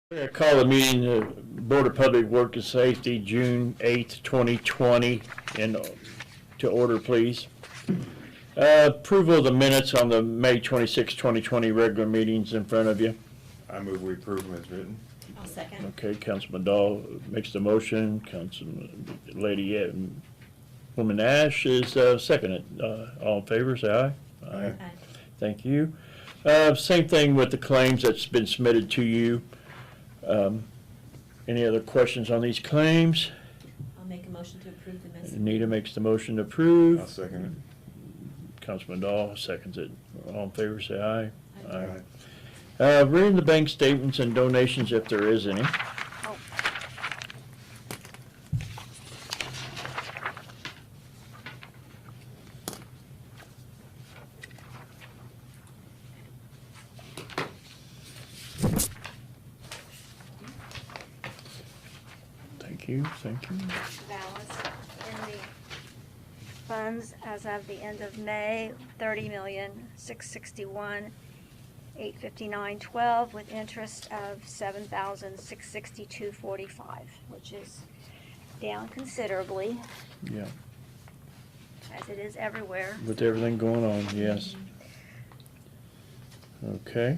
I call the meeting, the Board of Public Works and Safety, June 8th, 2020, to order, please. Approval of the minutes on the May 26, 2020 regular meetings in front of you.
I move we approve them as written.
I'll second.
Okay, Councilman Dahl makes the motion, Councilman Lady Woman Ash is seconded. All in favor, say aye.
Aye.
Thank you. Same thing with the claims that's been submitted to you. Any other questions on these claims?
I'll make a motion to approve the minutes.
Anita makes the motion to approve.
I'll second it.
Councilman Dahl seconds it. All in favor, say aye.
Aye.
Reading the bank statements and donations if there is any.
Oh,
Thank you, thank you.
balance in the funds as of the end of May, 30,661,859.12, with interest of 7,662.45, which is down considerably,
Yeah,
as it is everywhere.
with everything going on, yes. Okay.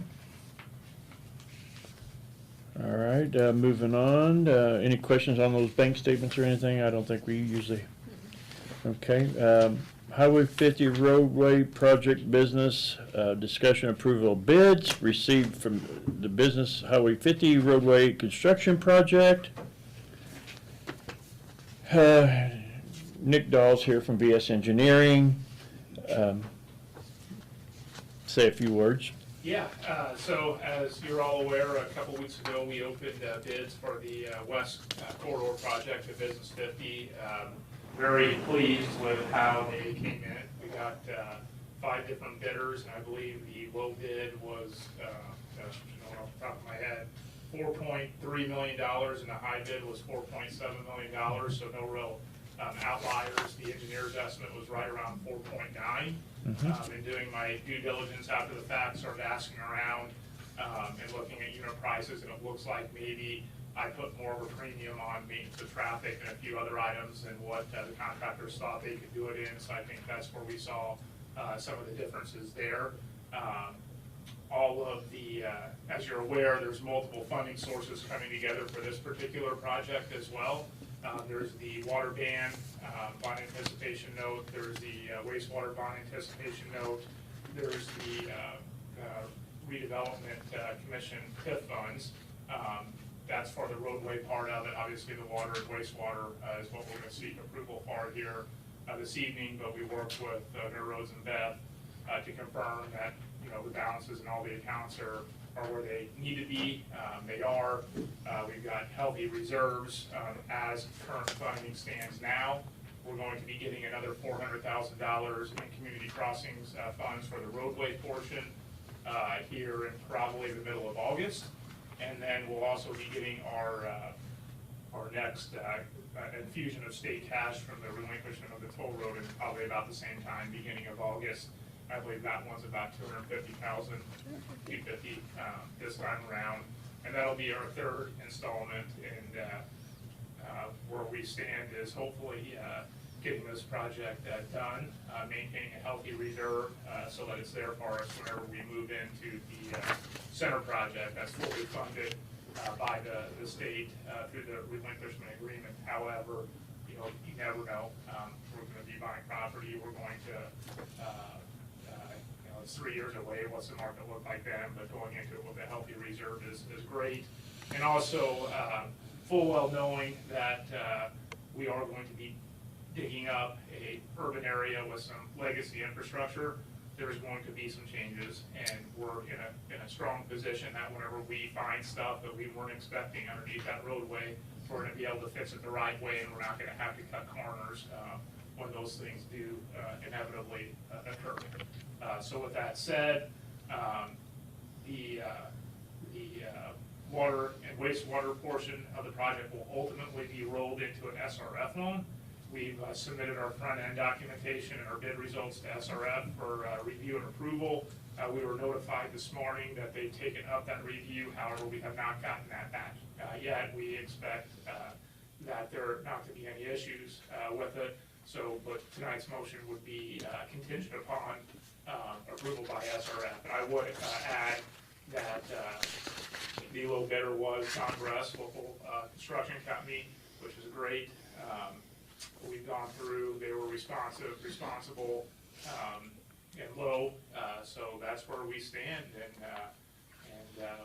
All right, moving on. Any questions on those bank statements or anything? I don't think we usually. Okay. Highway 50 roadway project business, discussion approval of bids received from the business Highway 50 roadway construction project. Nick Dahl's here from VS Engineering. Say a few words.
Yeah, so as you're all aware, a couple weeks ago, we opened bids for the West Corridor project at Business 50. Very pleased with how they came in. We got 5 different bidders, and I believe the low bid was, off the top of my head, $4.3 million, and the high bid was $4.7 million, so no real outliers. The engineer's estimate was right around 4.9. In doing my due diligence after the fact, started asking around and looking at unit prices, and it looks like maybe I put more of a premium on maintenance of traffic and a few other items than what the contractors thought they could do it in, so I think that's where we saw some of the differences there. All of the, as you're aware, there's multiple funding sources coming together for this particular project as well. There's the water ban bond anticipation note, there's the wastewater bond anticipation note, there's the redevelopment commission TIF funds. That's for the roadway part of it. Obviously, the water and wastewater is what we're going to seek approval for here this evening, but we worked with New Roads and Beth to confirm that, the balances and all the accounts are where they need to be. They are. We've got healthy reserves as current funding stands now. We're going to be getting another $400,000 in community crossings funds for the roadway portion here in probably the middle of August. And then we'll also be getting our next infusion of state cash from the relinquishment of the toll road in probably about the same time, beginning of August. I believe that one's about $250,000, $250 this time around, and that'll be our 3rd installment. And where we stand is hopefully getting this project done, maintaining a healthy reserve so that it's there for us whenever we move into the center project that's fully funded by the state through the relinquishment agreement. However, you never know. We're going to be buying property. We're going to it's 3 years away. What's the market look like then? But going into it with a healthy reserve is great. And also, full well knowing that we are going to be digging up a urban area with some legacy infrastructure, there's going to be some changes, and we're in a strong position that whenever we find stuff that we weren't expecting underneath that roadway, we're going to be able to fix it the right way, and we're not going to have to cut corners when those things do inevitably occur. So with that said, the water and wastewater portion of the project will ultimately be rolled into an SRF loan. We've submitted our front-end documentation and our bid results to SRF for review and approval. We were notified this morning that they've taken up that review. However, we have not gotten that back yet. We expect that there are not to be any issues with it. So, but tonight's motion would be contingent upon approval by SRF. And I would add that the low bidder was Congress, local construction company, which is great. We've gone through, they were responsible, and low, so that's where we stand. And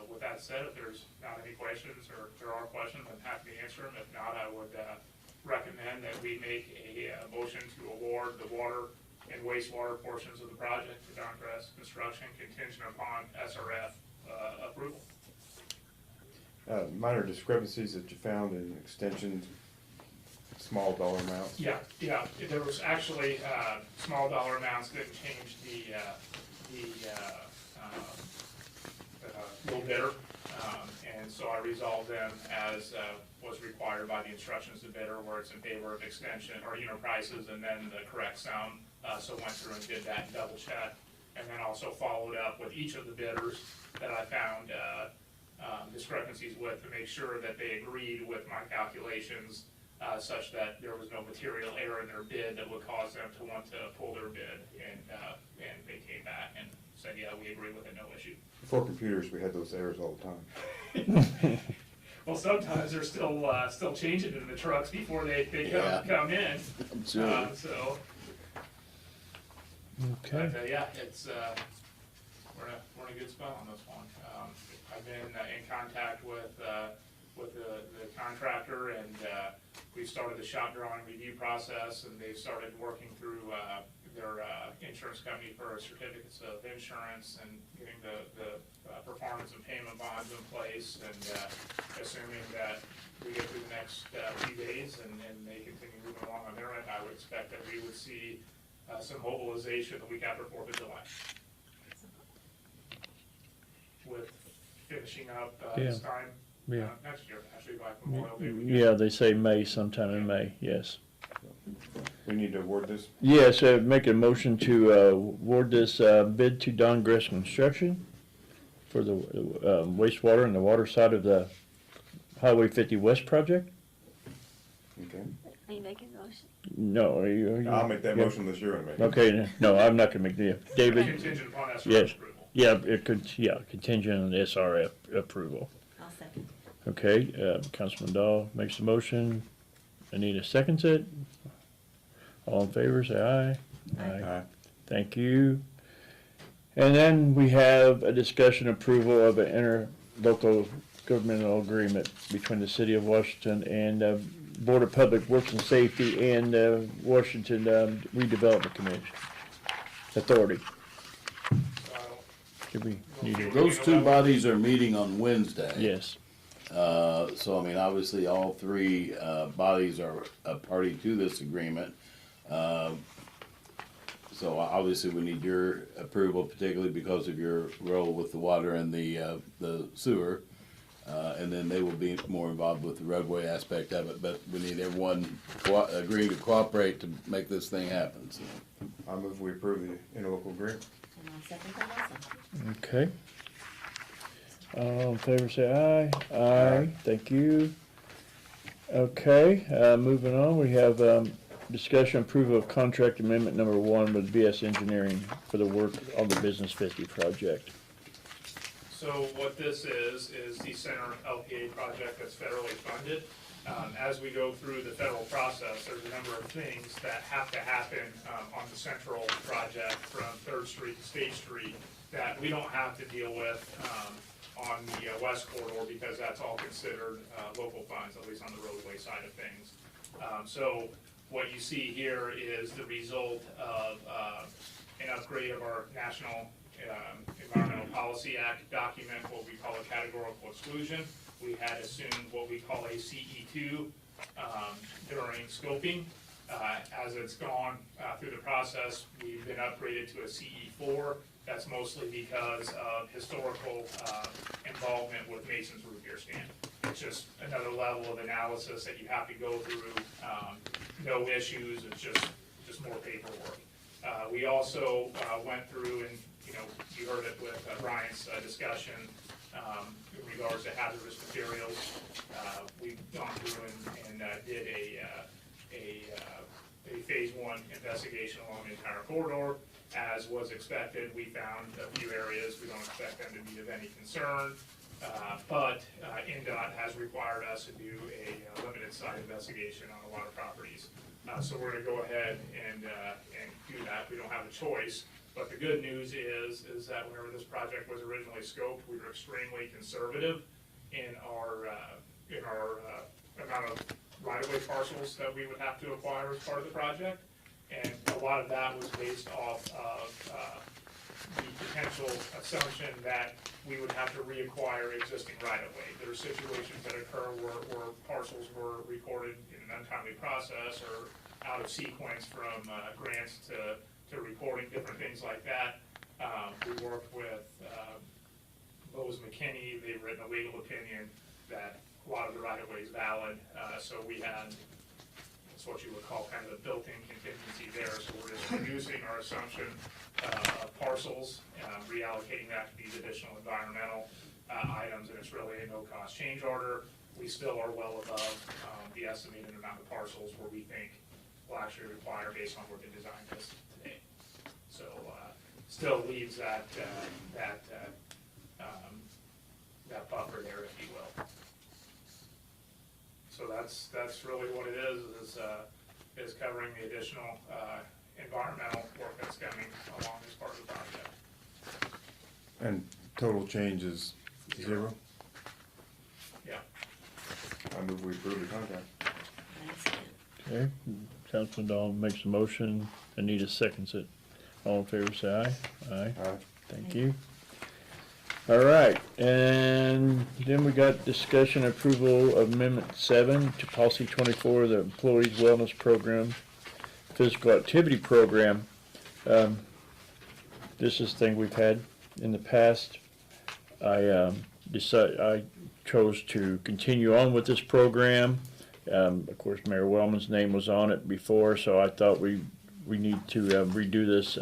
with that said, if there's not any questions, or if there are questions, I'm happy to answer them. If not, I would recommend that we make a motion to award the water and wastewater portions of the project to Dongrass Construction contingent upon SRF approval.
Minor discrepancies that you found in extensions, small dollar amounts?
Yeah, there was actually small dollar amounts that changed the low bidder, and so I resolved them as was required by the instructions of the bidder, where it's in favor of extension or prices and then the correct sum. So went through and did that and double checked, and then also followed up with each of the bidders that I found discrepancies with to make sure that they agreed with my calculations, such that there was no material error in their bid that would cause them to want to pull their bid. And they came back and said, yeah, we agree with it, no issue.
Before computers, we had those errors all the time.
Well, sometimes they're still changing it in the trucks before they come in.
Sure.
So.
Okay.
But, yeah, it's we're in a good spot on this one. I've been in contact with the contractor, and we've started the shop drawing review process, and they've started working through their insurance company for certificates of insurance and getting the performance and payment bonds in place. And assuming that we get through the next few days and they continue moving along on their end, I would expect that we would see some mobilization the week after 4th of July. With finishing up this time next year, actually by Memorial Day weekend.
Yeah, they say May, sometime in May, yes.
We need to award this?
Yes, make a motion to award this bid to Dongrass Construction for the wastewater and the water side of the Highway 50 West project.
Okay.
Are you making a motion?
No,
I'll make that motion unless you're gonna make it.
Okay, no, I'm not gonna make the, David?
Contingent upon SRF
Yes.
approval.
Yeah, it could, contingent on SRF approval.
I'll second.
Okay, Councilman Dahl makes the motion. Anita seconds it. All in favor, say aye.
Aye.
Thank you. And then we have a discussion approval of an interlocal governmental agreement between the City of Washington and Board of Public Works and Safety and Washington Redevelopment Commission Authority. Do we need to?
Those two bodies are meeting on Wednesday.
Yes.
So, I mean, obviously, all three bodies are a party to this agreement. So obviously, we need your approval, particularly because of your role with the water and the sewer. And then they will be more involved with the roadway aspect of it, but we need everyone agree to cooperate to make this thing happen, so.
I move we approve the interlocal agreement.
And I'll second that also.
Okay. All in favor, say aye. Aye. Thank you. Okay, moving on, we have discussion approval of contract amendment number 1 with BS Engineering for the work on the Business 50 project.
So what this is the Center LPA project that's federally funded. As we go through the federal process, there's a number of things that have to happen on the central project from 3rd Street to State Street that we don't have to deal with on the west corridor, because that's all considered local funds, at least on the roadway side of things. So what you see here is the result of an upgrade of our National Environmental Policy Act document, what we call a categorical exclusion. We had assumed what we call a CE2 during scoping. As it's gone through the process, we've been upgraded to a CE4. That's mostly because of historical involvement with Mason's root beer stand. It's just another level of analysis that you have to go through no issues, it's just more paperwork. We also went through and, you know, you heard it with Brian's discussion in regards to hazardous materials. We've gone through and did a phase one investigation along the entire corridor. As was expected, we found a few areas. We don't expect them to be of any concern. But NDOT has required us to do a limited site investigation on a lot of properties. So we're gonna go ahead and do that. We don't have a choice. But the good news is that whenever this project was originally scoped, we were extremely conservative in our amount of right-of-way parcels that we would have to acquire as part of the project. And a lot of that was based off of the potential assumption that we would have to reacquire existing right-of-way. There are situations that occur where parcels were recorded in an untimely process or out of sequence from grants to recording, different things like that. We worked with Lowe's McKinney. They've written a legal opinion that a lot of the right-of-way is valid. So we had, that's what you would call kind of a built-in contingency there. So we're just reducing our assumption of parcels, reallocating that to these additional environmental items, and it's really a no-cost change order. We still are well above the estimated amount of parcels where we think will actually require based on where the design is today. So still leaves that buffer there, if you will. So that's really what it is covering the additional environmental work that's coming along as part of the project.
And total change is 0?
Yeah.
I move we approve the contract.
Okay, Councilman Dahl makes a motion, Anita seconds it. All in favor, say aye. Aye.
Aye.
Thank you. All right, and then we got discussion approval of Amendment 7 to Policy 24, the Employees Wellness Program, Physical Activity Program. This is a thing we've had in the past. I chose to continue on with this program. Of course, Mayor Wellman's name was on it before, so I thought we need to redo this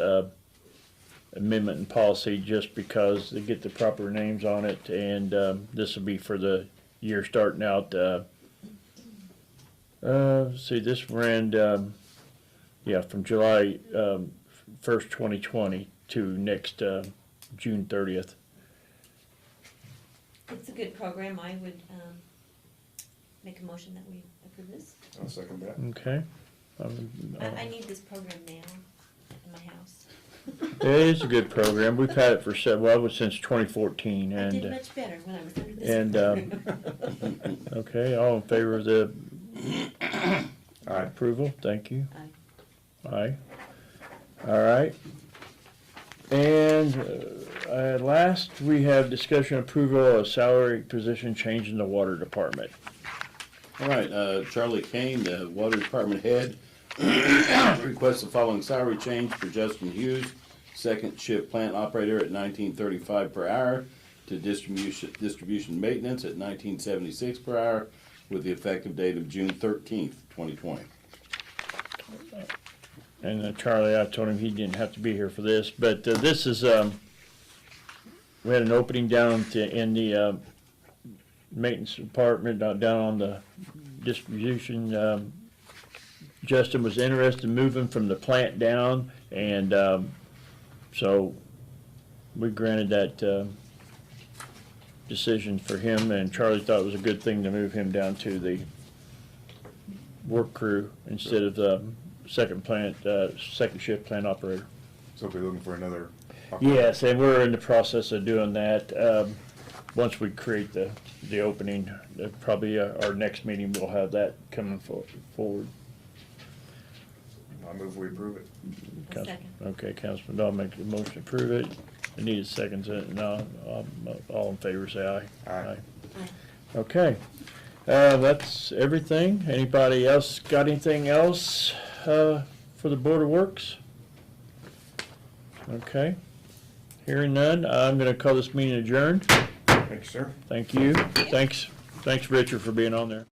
amendment in policy just because they get the proper names on it, and this will be for the year starting out. See, this ran, from July 1st, 2020 to next June 30th.
It's a good program. I would make a motion that we approve this.
I'll second that.
Okay.
I need this program now in my house.
It is a good program. We've had it for since 2014,
I did
and
much better when I was under this program.
okay, all in favor of the approval? Thank you.
Aye.
Aye. All right. And last, we have discussion approval of salary position change in the water department.
All right, Charlie Kane, the Water Department Head, requests the following salary change for Justin Hughes, second shift plant operator at $19.35 per hour, to distribution maintenance at $19.76 per hour, with the effective date of June 13th, 2020.
And Charlie, I told him he didn't have to be here for this, but this is, we had an opening down in the maintenance department, down on the distribution. Justin was interested in moving from the plant down, and so we granted that decision for him, and Charlie thought it was a good thing to move him down to the work crew instead of the second shift plant operator.
So we're looking for another
Yes, and we're in the process of doing that. Once we create the opening, probably our next meeting, we'll have that coming forward.
I move we approve it.
A second.
Okay, Councilman Dahl makes the motion to approve it. Anita seconds it, and all in favor say aye.
Aye.
Aye.
Okay, that's everything. Anybody else got anything else for the Board of Works? Okay, hearing none, I'm gonna call this meeting adjourned.
Thank you, sir.
Thank you. Thanks, Richard, for being on there.